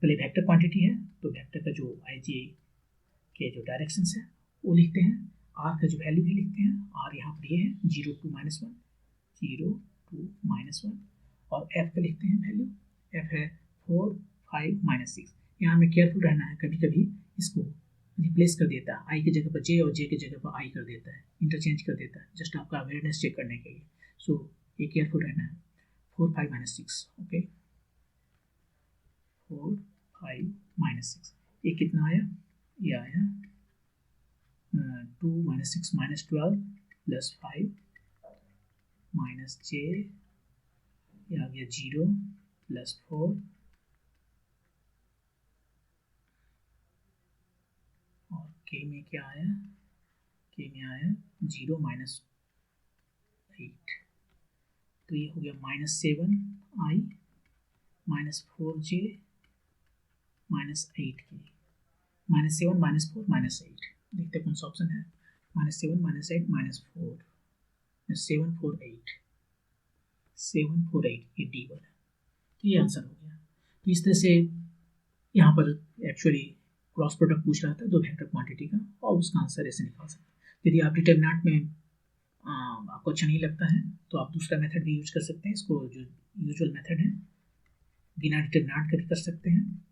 [SPEAKER 1] पहले वेक्टर क्वांटिटी है तो वेक्टर का जो आई जे के जो डायरेक्शंस है वो लिखते हैं। आर का जो वैल्यू है लिखते हैं। आर यहाँ पर ये है 0 2 -1, 0 2 -1, और एफ का लिखते हैं वैल्यू। एफ है 4 5 -6। यहाँ हमें केयरफुल रहना है, कभी कभी इसको रिप्लेस कर देता है, आई की जगह पर जे और जे की जगह पर आई कर देता है, इंटरचेंज कर देता है, जस्ट आपका अवेयरनेस चेक करने के लिए। सो ये केयरफुल रहना है। 4 5 -6, ओके, 4 5 -6। ये कितना आया? ये आया 2 - 6 -12 +5 -j, ये आ गया 0 +4, और k में क्या आया? k में आया 0 -8। तो ये हो गया -7i -4j -8k। -7 -4 -8, देखते कौन सा ऑप्शन है। -7 -8 -4, 7 4 8, 7 4 8, ये डी वाला। तो ये आंसर हो गया। तो इस तरह से यहाँ पर एक्चुअली क्रॉस प्रोडक्ट पूछ रहा था दो वेक्टर क्वांटिटी का, और उसका आंसर ऐसे निकाल सकते हैं। यदि आप डिटरमिनेंट में आपको अच्छा नहीं लगता है तो आप दूसरा मेथड भी यूज कर सकते हैं। इसको जो यूजुअल मेथड है बिना डिटरमिनेंट का भी कर सकते हैं,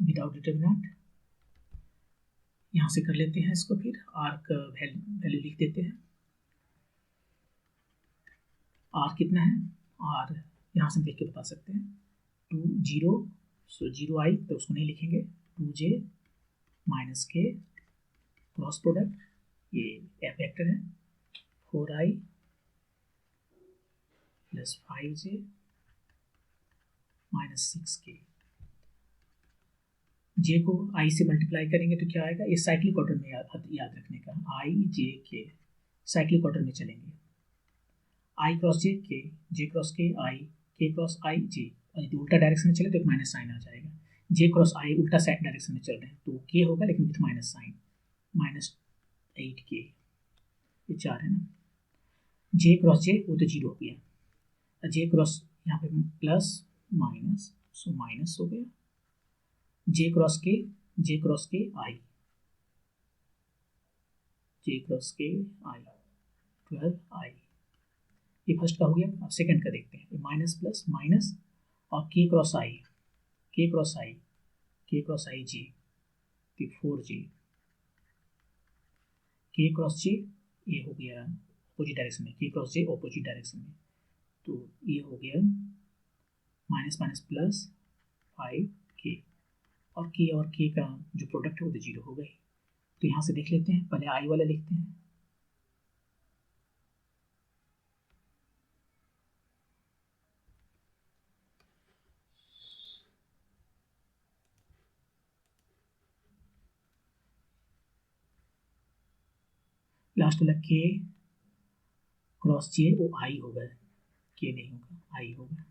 [SPEAKER 1] विदाउट डिटरमिनेंट। यहाँ से कर लेते हैं इसको, फिर आर का वैल्यू लिख देते हैं। आर कितना है? आर यहाँ से देख के बता सकते हैं 2 0, सो 0 आई तो उसको नहीं लिखेंगे, 2j -k, क्रॉस प्रोडक्ट, ये एफ वेक्टर है, 4i +5j -6k। जे को आई से मल्टीप्लाई करेंगे तो क्या आएगा? ये साइक्लिक ऑर्डर में याद रखने का, आई जे के साइक्लिक ऑर्डर में चलेंगे। आई क्रॉस जे के, जे क्रॉस के आई, के क्रॉस आई जे, और यदि उल्टा डायरेक्शन में चले तो एक माइनस साइन आ जाएगा। जे क्रॉस आई उल्टा साइड डायरेक्शन में चल रहे हैं तो के होगा लेकिन विथ माइनस साइन, -8k। ये 4 है ना। जे क्रॉस जे वो तो 0 हो गया, जे क्रॉस यहाँ पे प्लस माइनस, सो माइनस हो गया। जे क्रॉस के, जे क्रॉस के आई, जे क्रॉस के आई 12i। ये फर्स्ट का हो गया। अब सेकंड का देखते हैं। माइनस प्लस माइनस, और के क्रॉस आई, के क्रॉस आई, के क्रॉस आई जे, तो 4j, के क्रॉस जे, ये हो गया अपोजिट डायरेक्शन में, के क्रॉस जे अपोजिट डायरेक्शन में, तो ये हो गया माइनस माइनस प्लस 5k, और के का जो प्रोडक्ट है वो तो 0 हो गई। तो यहाँ से देख लेते हैं, पहले आई वाला लिखते हैं। लास्ट वाला के क्रॉस जे वो आई होगा, के नहीं होगा, आई होगा।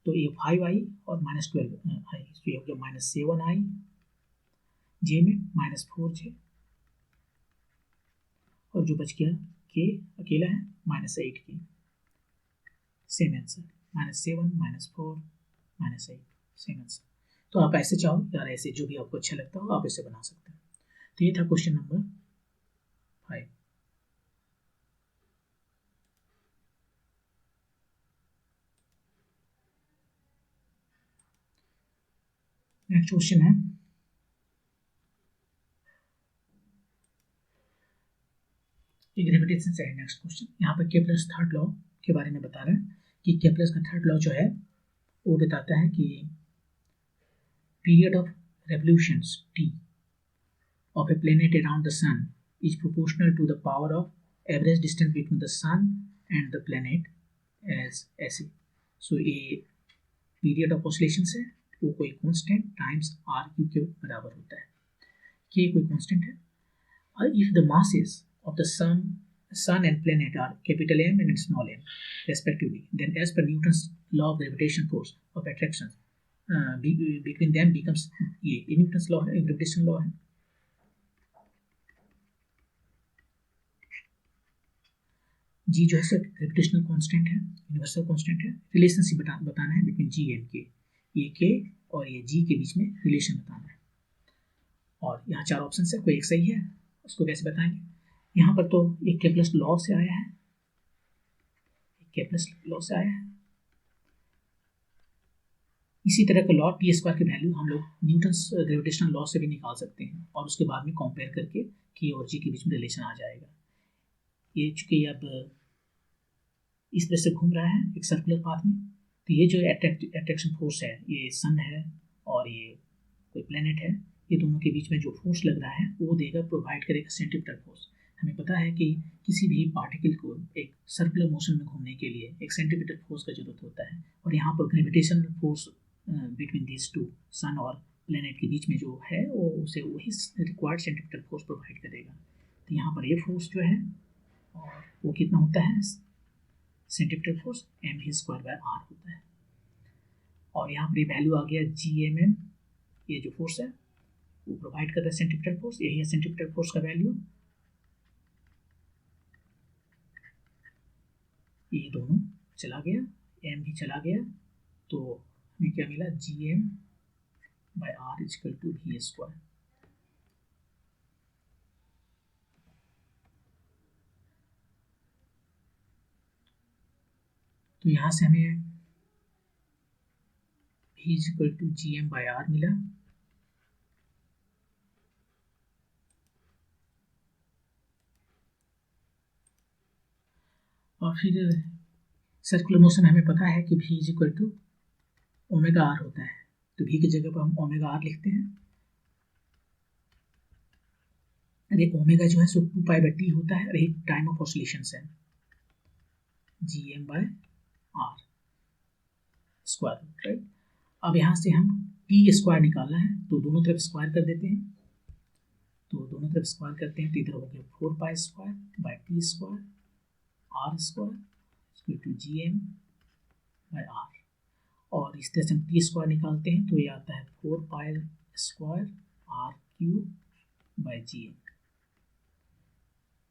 [SPEAKER 1] तो ये 5i और -12i, तो ये हो गया -7i, जे में -4j, और जो बच गया k अकेला है -8k। Same answer, -7 -4 -8, same answer. तो आप ऐसे चाहो या ऐसे, जो भी आपको अच्छा लगता हो आप इसे बना सकते हैं। तो ये था क्वेश्चन नंबर 5। नेक्स्ट क्वेश्चन है, ग्रेविटेशन से है नेक्स्ट क्वेश्चन। यहाँ पर केपलर्स थर्ड लॉ के बारे में बता रहे हैं कि केपलर्स का थर्ड लॉ जो है वो बताता है कि period of revolutions t of a planet around the sun is proportional to the power of average distance between the sun and the planet as ऐसे। सो ये पीरियड ऑफ ऑसिलेशंस है, वो कोई कांस्टेंट टाइम्स r³ के बराबर होता है। k कोई कांस्टेंट है। If the masses of the sun and planet are capital M and small m respectively, then as per Newton's law of gravitation force of attraction between them becomes ये Newton's law है, gravitation law है। जी जो है sir gravitational constant है, universal constant है। Relationship बताना है between ji and के, ये के और ये जी के बीच में रिलेशन बताना है। और यहाँ 4 ऑप्शन है, कोई एक सही है, उसको कैसे बताएंगे। यहाँ पर तो एक केपलर्स लॉ से आया है, केपलर्स लॉ से आया है। इसी तरह का लॉ t² की वैल्यू हम लोग न्यूटन्स ग्रेविटेशनल लॉ से भी निकाल सकते हैं और उसके बाद में कंपेयर करके के और जी के बीच में रिलेशन आ जाएगा। ये चूंकि अब इस तरह से घूम रहा है एक सर्कुलर पाथ में, तो ये जो अट्रैक्शन फोर्स है, ये सन है और ये कोई प्लेनेट है, ये दोनों के बीच में जो फोर्स लग रहा है वो देगा, प्रोवाइड करेगा सेंट्रीपिटल फोर्स। हमें पता है कि किसी भी पार्टिकल को एक सर्कुलर मोशन में घूमने के लिए एक सेंट्रीपिटल फोर्स का जरूरत होता है, और यहाँ पर gravitational force between this two, sun और प्लेनेट के बीच में जो है वो उसे वही रिक्वायर्ड सेंट्रीपिटल फोर्स प्रोवाइड करेगा। तो यहाँ पर ये फोर्स जो है और वो कितना होता है, सेंट्रीपिटल फोर्स mv² r होता है। और यहाँ पर ये वैल्यू आ गया gmm, ये जो फोर्स है वो प्रोवाइड कर रहा है सेंट्रीपिटल फोर्स, यही है सेंट्रीपिटल फोर्स का वैल्यू। ये दोनों चला गया, m भी चला गया, तो हमें क्या मिला, gm/r = v²। तो यहाँ से हमें v = gm/r मिला। और फिर सर्कुलर मोशन हमें पता है कि v = ω/r होता है, तो v की जगह पर हम ω/r लिखते हैं। अरे ओमेगा जो है सो 2π/t होता है, यही टाइम ऑफ ऑसिलेशंस है, gm/r², राइट। अब यहाँ से हम t² निकालना है, तो दोनों तरफ स्क्वायर कर देते हैं। तो दोनों तरफ स्क्वायर करते हैं तो इधर हो गया 4π² r² = gm/r। और इस तरह से हम t² निकालते हैं तो ये आता है 4π² r³/gm।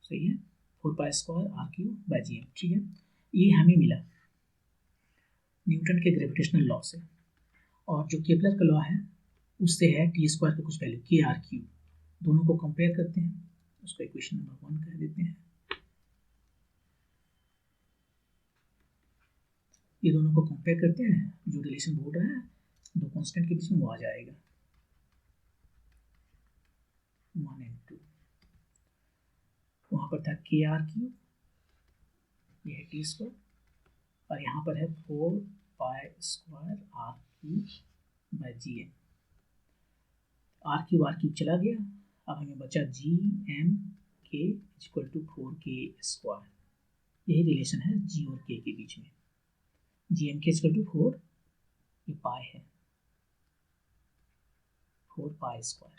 [SPEAKER 1] सही है, 4π² r³/gm, ठीक है। ये हमें मिला न्यूटन के ग्रेविटेशनल लॉ से, और जो केपलर का लॉ है उससे है t² का कुछ वैल्यू kr³। दोनों को कंपेयर करते हैं, उसको इक्वेशन नंबर 1 कह देते हैं। ये दोनों को कंपेयर करते हैं, जो रिलेशन बोल रहा है दो कांस्टेंट के बीच में वो आ जाएगा 1 and 2। वहाँ पर था kr³, ये है t², और यहाँ पर है 4π² r³/gm। r³ चला गया, अब हमें बचा gm/k = 4k²। यही रिलेशन है g और k के बीच में, gm/k = 4, ये पाई है 4π²।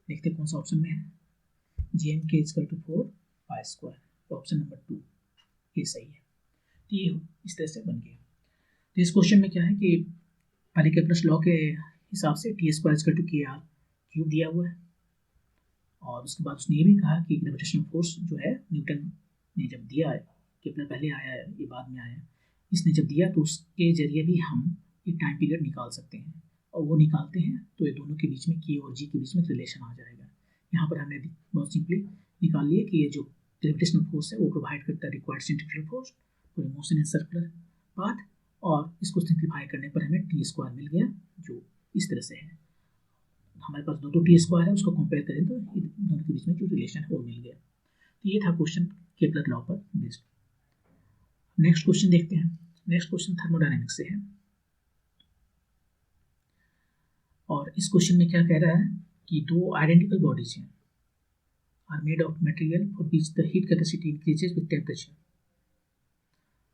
[SPEAKER 1] देखते कौन सा ऑप्शन में है, gm/k = 4π², तो ऑप्शन नंबर 2 ये सही है। तो ये इस तरह से बन गया। तो इस क्वेश्चन में क्या है कि पहले केप्लर्स लॉ के हिसाब से टी स्क्वायर इक्वल टू के आर क्यूब दिया हुआ है, और उसके बाद उसने ये भी कहा कि ग्रेविटेशनल फोर्स जो है न्यूटन ने जब दिया है, केप्लर पहले आया है ये बाद में आया है, इसने जब दिया तो उसके जरिए भी हम एक टाइम पीरियड निकाल सकते हैं, और वो निकालते हैं तो ये दोनों के बीच में के और जी के बीच में रिलेशन आ जाएगा। यहाँ पर हमने बहुत सिंपली निकाल लिया कि ये जो ग्रेविटेशनल फोर्स है वो प्रोवाइड करता है required centrifugal force for motion in circular path, और इसको सिंप्लीफाई करने पर हमें टी स्क्वायर मिल गया जो इस तरह से है। हमारे पास दो टी स्क्वायर है, उसको कंपेयर करें तो दोनों के बीच में जो रिलेशन है वो मिल गया। तो ये था क्वेश्चन केप्लर लॉ पर बेस्ड। नेक्स्ट क्वेश्चन देखते हैं। नेक्स्ट क्वेश्चन थर्मोडायनेमिक्स से है, और इस क्वेश्चन में क्या कह रहा है कि दो आइडेंटिकल बॉडीज हैं are made of material for which the heat capacity increases with temperature.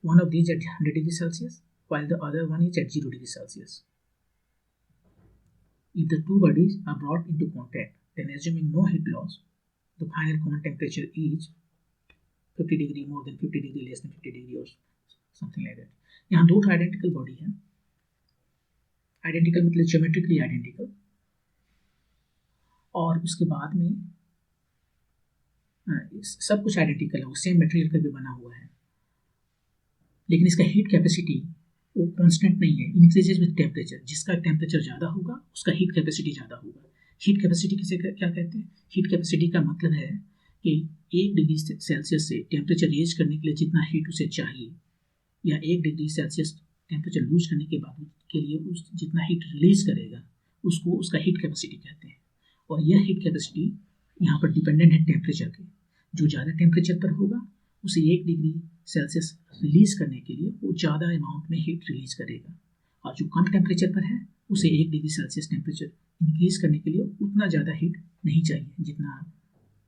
[SPEAKER 1] One of these at 100 degrees Celsius while the other one is at 0 degrees Celsius. If the two bodies are brought into contact, then assuming no heat loss, the final common temperature is 50 degree more than 50 degree less than 50 degree or something like that. यहाँ दो identical body है, identical मतलब geometrically identical, और उसके बाद में सब कुछ आइडेंटिकल है, वो सेम मटेरियल का भी बना हुआ है, लेकिन इसका हीट कैपेसिटी वो कांस्टेंट नहीं है, इंक्रीजेज विद टेम्परेचर। जिसका टेम्परेचर ज़्यादा होगा उसका हीट कैपेसिटी ज़्यादा होगा। हीट कैपेसिटी किसे क्या कहते हैं? हीट कैपेसिटी का मतलब है कि 1 डिग्री सेल्सियस से टेम्परेचर रेज करने के लिए जितना हीट उसे चाहिए, या 1 डिग्री सेल्सियस टेम्परेचर लूज करने के बाद के लिए उस जितना हीट रिलीज करेगा उसको उसका हीट कैपेसिटी कहते हैं। और यह हीट कैपेसिटी यहाँ पर डिपेंडेंट है टेम्परेचर के। जो ज़्यादा टेम्परेचर पर होगा उसे 1 डिग्री सेल्सियस रिलीज करने के लिए वो ज़्यादा अमाउंट में हीट रिलीज करेगा, और जो कम टेम्परेचर पर है उसे 1 डिग्री सेल्सियस टेम्परेचर इंक्रीज करने के लिए उतना ज़्यादा हीट नहीं चाहिए जितना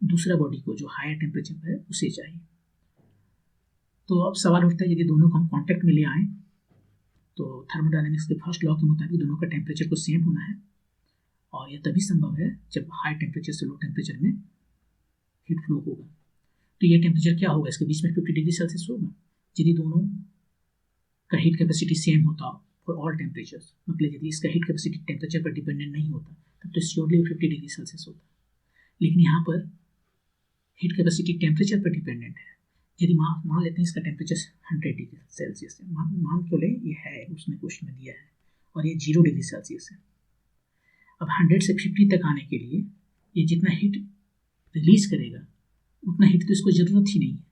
[SPEAKER 1] दूसरा बॉडी को जो हायर टेम्परेचर पर है उसे चाहिए। तो अब सवाल उठता है, यदि दोनों को हम कॉन्टैक्ट में ले आएँ तो थर्मोडायनेमिक्स के फर्स्ट लॉ के मुताबिक दोनों का टेम्परेचर को सेम होना है, और यह तभी संभव है जब हाई टेम्परेचर से लो टेम्परेचर में हीट फ्लो होगा। तो ये टेम्परेचर क्या होगा? इसके बीच में 50 डिग्री सेल्सियस होगा। यदि दोनों का हीट कैपेसिटी सेम होता फॉर ऑल टेम्परेचर्स, मतलब यदि इसका हीट कैपेसिटी टेम्परेचर पर डिपेंडेंट नहीं होता तब तो श्योरली 50 डिग्री सेल्सियस होता। लेकिन यहाँ पर हीट कैपेसिटी टेम्परेचर पर डिपेंडेंट है। यदि मान लेते हैं इसका टेम्परेचर 100 डिग्री सेल्सियस है, मान क्यों लें, ये है उसने क्वेश्चन में दिया है, और ये 0 डिग्री सेल्सियस है। अब 100 से 50 तक आने के लिए ये जितना हीट रिलीज करेगा उतना हीट तो इसको ज़रूरत ही नहीं है।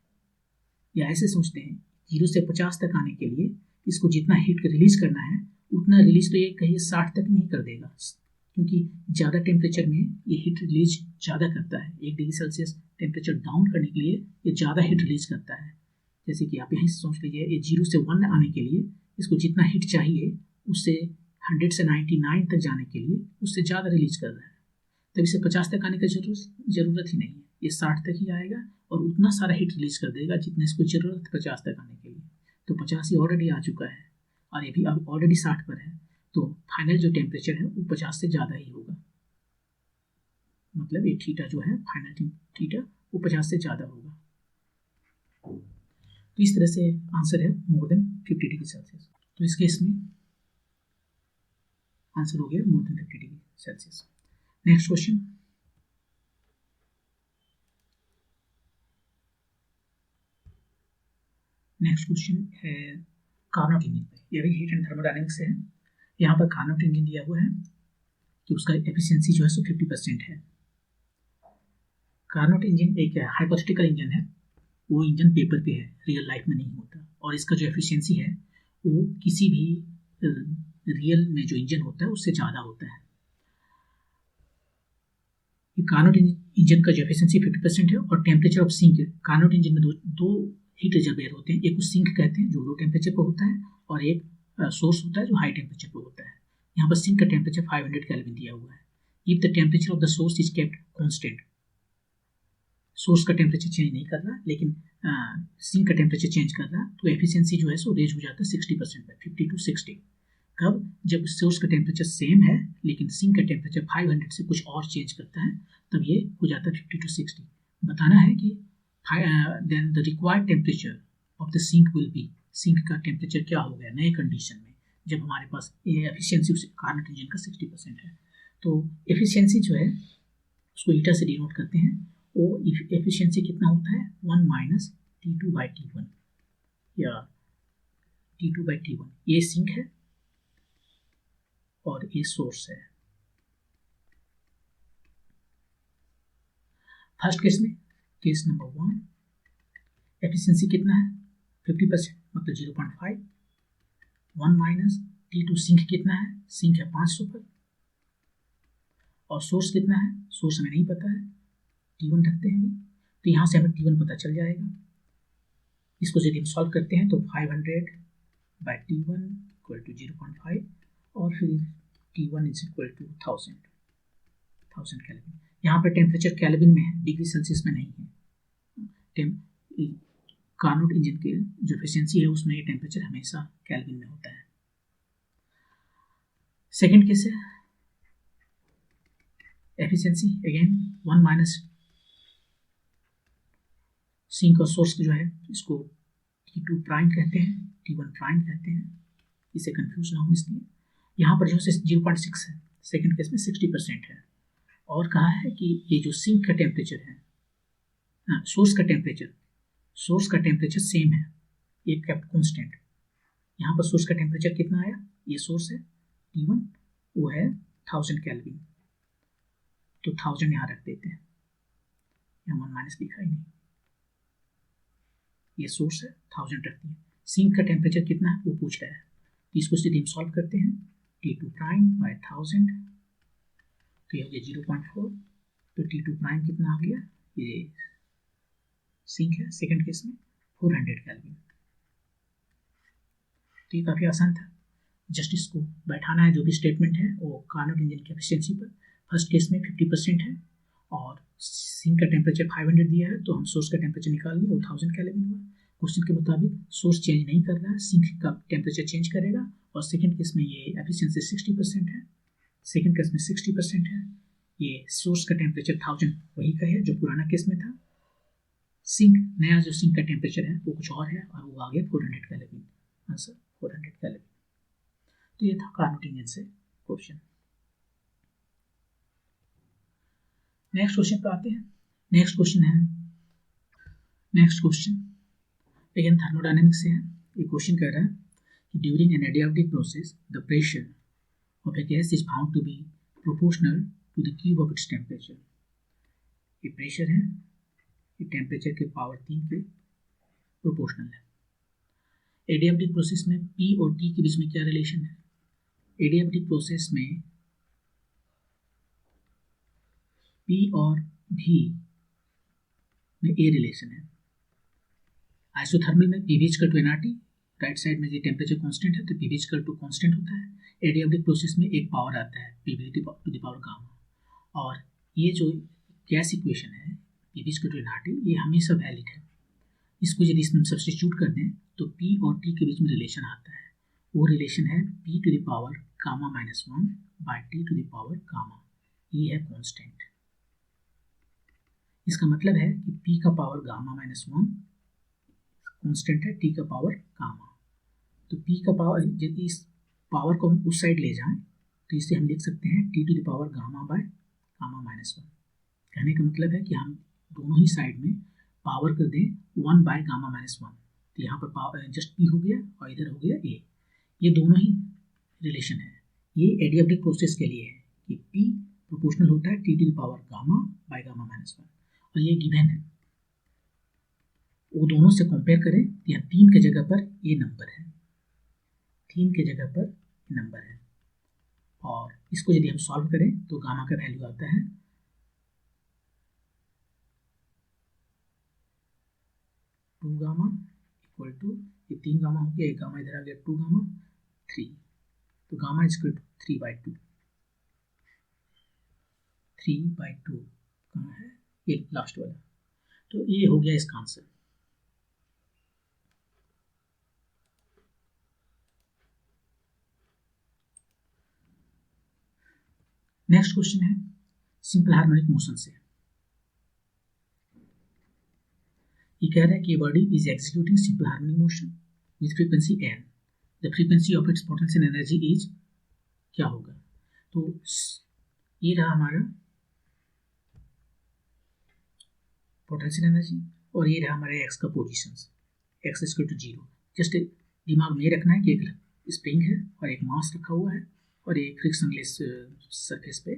[SPEAKER 1] या ऐसे सोचते हैं 0 से 50 तक आने के लिए इसको जितना हीट रिलीज करना है उतना रिलीज तो ये कहिए 60 तक नहीं कर देगा, क्योंकि ज़्यादा टेम्परेचर में ये हीट रिलीज ज़्यादा करता है। 1 डिग्री सेल्सियस टेम्परेचर डाउन करने के लिए ये ज़्यादा हीट रिलीज करता है। जैसे कि आप यहीं से सोच लीजिए, ये 0 से 1 आने के लिए इसको जितना हीट चाहिए उससे 100 से 99 तक जाने के लिए उससे ज़्यादा रिलीज कर रहा है। तब इसे 50 तक आने की ज़रूरत ही नहीं है, ये 60 तक ही आएगा और उतना सारा हीट रिलीज कर देगा जितना इसको ज़रूरत है 50 तक आने के लिए। तो 50 ही ऑलरेडी आ चुका है और ये भी अब ऑलरेडी 60 पर है, तो फाइनल जो टेम्परेचर है वो 50 से ज़्यादा ही होगा। मतलब ये थीटा जो है फाइनल थीटा वो 50 से ज़्यादा होगा। तो इस तरह से आंसर है मोर देन 50 डिग्री सेल्सियस। तो इस केस में आंसर हो गया more than 50 degree Celsius. Next question, next question है कार्नोट इंजन पे। यह भी हीट एंड थर्मोडायनेमिक्स से है। यहाँ पर कार्नोट इंजन दिया हुआ है कि उसका एफिशिएंसी जो है सो 50% है। कार्नोट इंजन एक हाइपोथेटिकल इंजन है, वो इंजन पेपर पे है, रियल लाइफ में नहीं होता, और इसका जो एफिशिएंसी है वो किसी भी रियल में जो इंजन होता है उससे ज़्यादा होता है। कार्नोट इंजन का जो एफिशिएंसी 50% है, और temperature of sink, Carnot engine में दो हीट रिजर्वेयर होते हैं, एक सिंक कहते हैं जो लो टेम्परेचर पर होता है, और एक सोर्स होता है जो हाई टेम्परेचर पर होता है। यहाँ पर सिंक का टेम्परेचर 500 केल्विन दिया हुआ है। If the temperature of the source is kept constant, source का टेम्परेचर चेंज नहीं कर रहा लेकिन सिंक का टेम्परेचर चेंज कर रहा, तो एफिशिएंसी जो है सो रेज हो जाता है 60% पर, 50 to 60। कब? जब सोर्स का टेम्परेचर सेम है लेकिन सिंक का टेम्परेचर 500 से कुछ और चेंज करता है, तब ये हो जाता है 50 to 60। बताना है कि then the required temperature of the sink will be sink का टेम्परेचर क्या हो गया नए कंडीशन में, जब हमारे पास एफिशिएंसी उस कार्नोट इंजन का 60% है। तो एफिशिएंसी जो है उसको ईटा से डिनोट करते हैं। वो एफिशिएंसी कितना होता है 1 माइनस T2/T1 या T2/T1। ये सिंक है और ये सोर्स है। फर्स्ट केस में, केस नंबर 1, एफिशिएंसी कितना है 50%, मतलब 0.5। 1 माइनस T2 सिंक कितना है, सिंक है 500 पर, और सोर्स कितना है, सोर्स हमें नहीं पता है, T1 रखते हैं। तो यहाँ से हमें T1 पता चल जाएगा। इसको यदि हम सॉल्व करते हैं तो 500/T1 इक्वल टू 0.5 और फिर T1 is equal to 1000 kelvin. यहाँ पर टेम्परेचर केल्विन में है, डिग्री सेल्सियस में नहीं है। कार्नोट इंजन के जो एफिशिएंसी है उसमें ये टेम्परेचर हमेशा केल्विन में होता है। सेकेंड केस है एफिशिएंसी, अगेन 1 माइनस सिंक और सोर्स जो है इसको T2 प्राइम कहते हैं, T1 प्राइम कहते हैं, इसे कंफ्यूज ना हो इसलिए। यहाँ पर जो है 0.6 है, सेकेंड केस में 60% है। और कहा है कि ये जो सिंक का टेम्परेचर है, सोर्स का टेम्परेचर सेम है, ये केप्ट कांस्टेंट। यहाँ पर सोर्स का टेम्परेचर कितना आया, ये सोर्स है T1, वो है 1000 केल्विन, तो 1000 यहाँ रख देते हैं, यहाँ 1 माइनस लिखा ही नहीं, ये सोर्स है 1000 रखती है। सिंक का टेम्परेचर कितना है वो पूछ रहा है, तो इसको सीधे हम सॉल्व करते हैं, T2 प्राइम बाय 1000, तो ये हो गया 0.4, तो T2 प्राइम कितना आ गया, ये सिंक है सेकंड केस में 400 केल्विन। तो ये काफ़ी आसान था, जस्ट इसको बैठाना है, जो भी स्टेटमेंट है वो कार्नोट इंजन की एफिशिएंसी पर। फर्स्ट केस में 50% है और सिंक का टेम्परेचर 500 दिया है, तो हम सोर्स का टेम्परेचर निकाल लिए, वो 1000 केल्विन हुआ। क्वेश्चन के मुताबिक सोर्स चेंज नहीं कर रहा है, सिंक का टेम्परेचर चेंज करेगा, और सेकेंड केस में ये एफिशिएंसी 60% है, सेकेंड केस में 60% है, ये सोर्स का टेम्परेचर 1000 वही का है जो पुराना केस में था। सिंक, नया जो सिंक का टेम्परेचर है वो कुछ और है और वो आ गया 400 केल्विन, आंसर 400 केल्विन। तो ये था कार्नोट इंजन से क्वेश्चन। नेक्स्ट क्वेश्चन पे आते हैं। नेक्स्ट क्वेश्चन अगेन थर्मोडायनेमिक्स से है। ये क्वेश्चन कह रहा है कि during an adiabatic process the pressure of a gas is found to be proportional to the cube of its temperature. ये प्रेशर है, ये टेम्परेचर के पावर 3 के प्रोपोर्शनल है। एडियाबैटिक प्रोसेस में P और T के बीच में क्या रिलेशन है? एडियाबैटिक प्रोसेस में P और V में A रिलेशन है। आइसोथर्मल में PV= nRT, राइट साइड में ये टेम्परेचर कांस्टेंट है तो PV= कांस्टेंट होता है। एडियाबैटिक प्रोसेस में एक पावर आता है PV to the power gamma, और ये जो गैस इक्वेशन है PV= nRT ये हमेशा वैलिड है। इसको यदि इसमें सब्स्टिट्यूट कर दें तो P और T के बीच में रिलेशन आता है, वो रिलेशन है P to the power gamma -1 by T to the power gamma, ये है कांस्टेंट। इसका मतलब है कि P का पावर गामा -1 कांस्टेंट है T का पावर गामा, तो P का पावर, यदि इस पावर को हम उस साइड ले जाएं तो इसे हम लिख सकते हैं T to the power gamma by gamma -1। कहने का मतलब है कि हम दोनों ही साइड में पावर कर दें 1 बाय गामा -1, तो यहाँ पर पावर जस्ट P हो गया और इधर हो गया A। ये दोनों ही रिलेशन है। ये एडियाबैटिक प्रोसेस के लिए है कि P प्रोपोर्शनल होता है T to the power gamma by gamma -1, और ये गिवन है। वो दोनों से कंपेयर करें तो यहाँ 3 के जगह पर ये नंबर है, 3 के जगह पर नंबर है, और इसको यदि हम सॉल्व करें तो गामा का वैल्यू आता है 2 गामा इक्वल टू, ये 3 गामा हो गया, एक गामा इधर आ गया 2 गामा 3, तो गामा इक्वल टू 3/2। 3/2 कहाँ है, ये लास्ट वाला, तो ये हो गया इसका आंसर। नेक्स्ट क्वेश्चन है सिंपल हार्मोनिक मोशन से। ये कह रहा है कि body is executing simple harmonic motion with frequency n, the frequency of its potential energy is, क्या होगा, तो ये रहा हमारा पोटेंशियल एनर्जी और ये रहा हमारे एक्स का position, x equal to 0। Just दिमाग में रखना है कि एक स्प्रिंग है और एक मास रखा हुआ है और एक फ्रिक्शनलेस सरफेस पे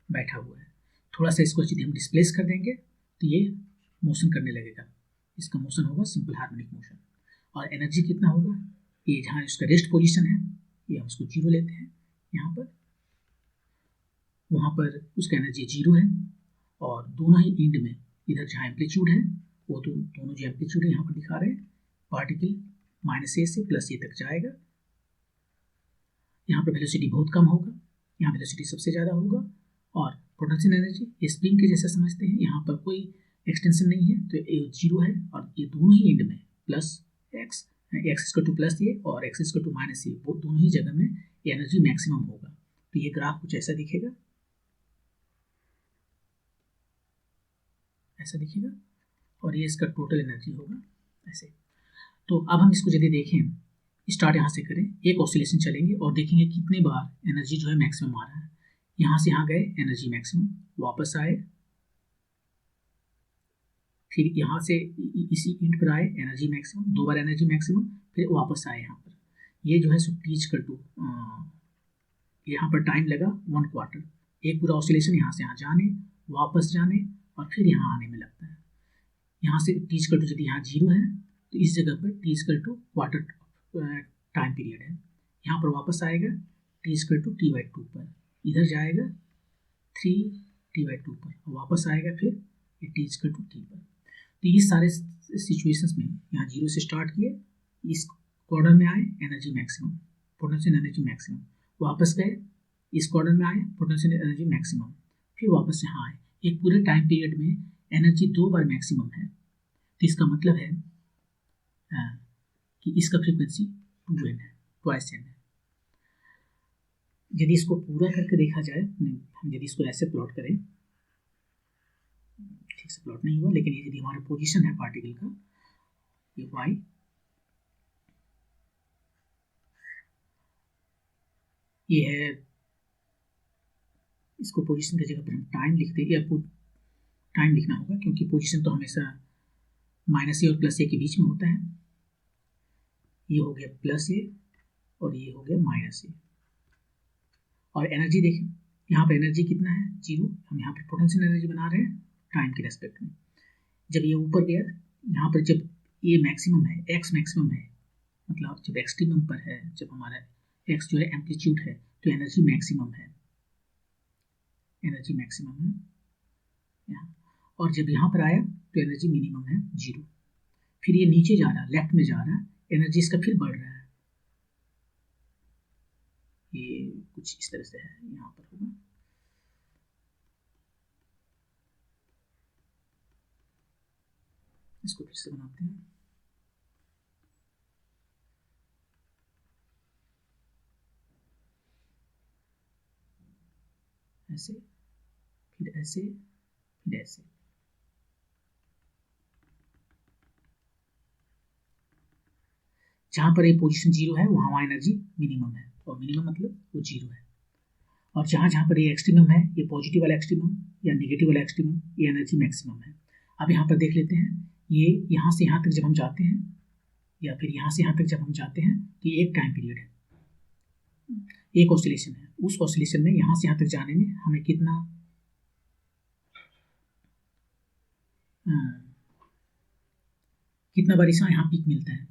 [SPEAKER 1] बैठा हुआ है। थोड़ा सा इसको यदि हम डिस्प्लेस कर देंगे तो ये मोशन करने लगेगा, इसका मोशन होगा सिंपल हार्मोनिक मोशन। और एनर्जी कितना होगा, ये जहाँ इसका रेस्ट पोजीशन है ये हम उसको 0 लेते हैं यहाँ पर, वहाँ पर उसका एनर्जी 0 है और दोनों ही एंड में इधर जहाँ एम्पलीट्यूड है वो तो दोनों जो एम्पलीट्यूड है यहाँ पर दिखा रहे हैं, पार्टिकल -a से +a तक जाएगा। यहाँ पर वेलोसिटी बहुत कम होगा, यहाँ वेलोसिटी सबसे ज़्यादा होगा। और पोटेंशियल एनर्जी स्प्रिंग के जैसा समझते हैं, यहाँ पर कोई एक्सटेंशन नहीं है तो ये 0 है और ये दोनों ही एंड में +x, x=+a और x=-a, वो दोनों ही जगह में ये एनर्जी मैक्सिमम होगा। तो ये ग्राफ कुछ ऐसा दिखेगा, ऐसा दिखेगा और ये इसका टोटल एनर्जी होगा ऐसे। तो अब हम इसको यदि देखें, स्टार्ट यहाँ से करें, एक ऑसिलेशन चलेंगे और देखेंगे कितने बार एनर्जी जो है मैक्सिमम आ रहा है। यहाँ से यहाँ गए एनर्जी मैक्सिमम, वापस आए, फिर यहाँ से इसी इंट पर आए एनर्जी मैक्सिमम, 2 बार एनर्जी मैक्सिमम, फिर वापस आए यहाँ पर। ये जो है सो t=, यहाँ पर टाइम लगा 1 क्वार्टर, एक पूरा ऑसिलेशन यहाँ से यहाँ जाने, वापस जाने और फिर यहाँ आने में लगता है। यहाँ से t= यदि यहाँ 0 है तो इस जगह पर t= क्वार्टर टाइम पीरियड है। यहाँ पर वापस आएगा t=t/2 पर, इधर जाएगा 3t/2 पर, वापस आएगा फिर ये t=t पर। तो ये सारे सिचुएशंस में यहाँ 0 से स्टार्ट किए, इस क्वार्टर में आए energy maximum, potential energy maximum, वापस गए इस क्वार्टर में आए पोटेंशियल एनर्जी मैक्सिमम, फिर वापस यहाँ आए। एक पूरे टाइम पीरियड में एनर्जी 2 बार मैक्सिमम है, तो इसका मतलब है कि इसका फ्रीक्वेंसी 2n है, ट्वाइस n है। यदि इसको पूरा करके देखा जाए, हम यदि इसको ऐसे प्लॉट करें, ठीक से प्लॉट नहीं हुआ, लेकिन ये यदि हमारा पोजीशन है पार्टिकल का, ये y, ये है, इसको पोजीशन की जगह पर हम टाइम लिखते हैं, या टाइम लिखना होगा क्योंकि पोजीशन तो हमेशा -a और +a के बीच में होता है। ये हो गया +a और ये हो गया -a। और एनर्जी देखें, यहाँ पर एनर्जी कितना है, 0। हम यहाँ पर पोटेंशियल एनर्जी बना रहे हैं टाइम के रेस्पेक्ट में। जब ये ऊपर गया, यहाँ पर जब ये मैक्सिमम है, x मैक्सिमम है, मतलब जब एक्सट्रीमम पर है, जब हमारा x जो है एम्पलीट्यूड है, तो एनर्जी मैक्सिमम है, एनर्जी मैक्सिमम है यहाँ। और जब यहाँ पर आया तो एनर्जी मिनिमम है 0। फिर ये नीचे जा रहा है, लेफ्ट में जा रहा है, एनर्जी इसका फिर बढ़ रहा है, ये कुछ इस तरह से है, यहाँ पर होगा। इसको फिर से बनाते हैं, ऐसे, फिर ऐसे, फिर ऐसे। जहाँ पर ये पोजीशन 0 है वहाँ एनर्जी मिनिमम है, और मिनिमम मतलब वो 0 है। और जहाँ जहाँ पर ये एक्सट्रीमम है, ये पॉजिटिव वाला एक्सट्रीमम या नेगेटिव वाला एक्सट्रीमम, ये एनर्जी मैक्सिमम है। अब यहाँ पर देख लेते हैं, ये यहाँ से यहाँ तक जब हम जाते हैं, या फिर यहाँ से यहाँ तक जब हम जाते हैं, तो ये एक टाइम पीरियड है, एक ऑसिलेशन है। उस ऑसिलेशन में यहाँ से यहाँ तक जाने में हमें कितना बार यहाँ पीक मिलता है।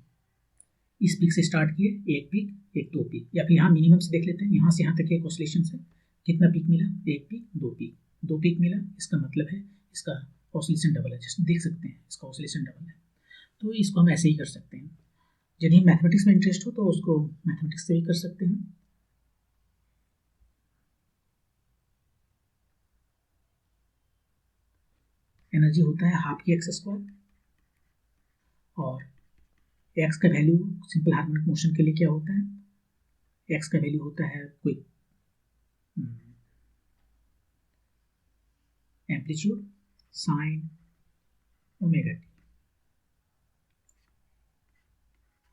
[SPEAKER 1] इस पीक से स्टार्ट किए, एक पीक, एक 2 पीक, या फिर यहाँ मिनिमम से देख लेते हैं, यहाँ से यहाँ तक एक ऑसिलेशन से कितना पीक मिला, 1 पीक, 2 पीक, 2 पीक मिला। इसका मतलब है इसका ऑसिलेशन डबल है, जैसे देख सकते हैं इसका ऑसिलेशन डबल है। तो इसको हम ऐसे ही कर सकते हैं। यदि मैथमेटिक्स में इंटरेस्ट हो तो उसको मैथमेटिक्स से भी कर सकते हैं। एनर्जी होता है हाफ की x², और x का वैल्यू सिंपल हार्मोनिक मोशन के लिए क्या होता है, x का वैल्यू होता है कोई एम्पलीट्यूड sin ओमेगा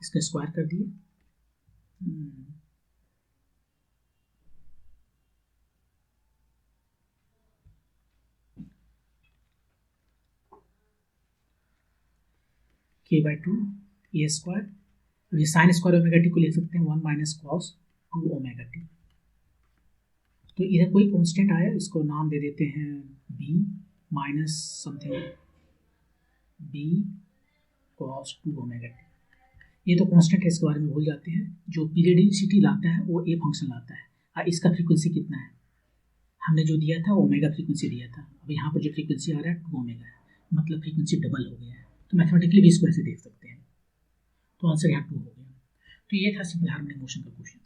[SPEAKER 1] t। इसका स्क्वायर कर दिए, k/2 ए स्क्वायर। अब ये साइन स्क्वायर ओमेगा टी को लिख सकते हैं 1 माइनस कॉस 2 ओमेगा टी। तो इधर कोई कांस्टेंट आया, इसको नाम दे देते हैं b minus something b cos 2 omega T. ये तो कांस्टेंट है, इसके बारे में भूल जाते हैं। जो पीरियडिसिटी लाता है वो ए फंक्शन लाता है। और इसका फ्रीक्वेंसी कितना है, हमने जो दिया था ओमेगा फ्रीक्वेंसी दिया था। अब यहाँ पर जो फ्रीक्वेंसी आ रहा है 2 ओमेगा है, मतलब फ्रीक्वेंसी डबल हो गया है। तो मैथमेटिकली भी इसको ऐसे देख सकते हैं। तो आंसर यहाँ 2 हो गया। तो ये था सिंपल हार्मोनिक मोशन का क्वेश्चन।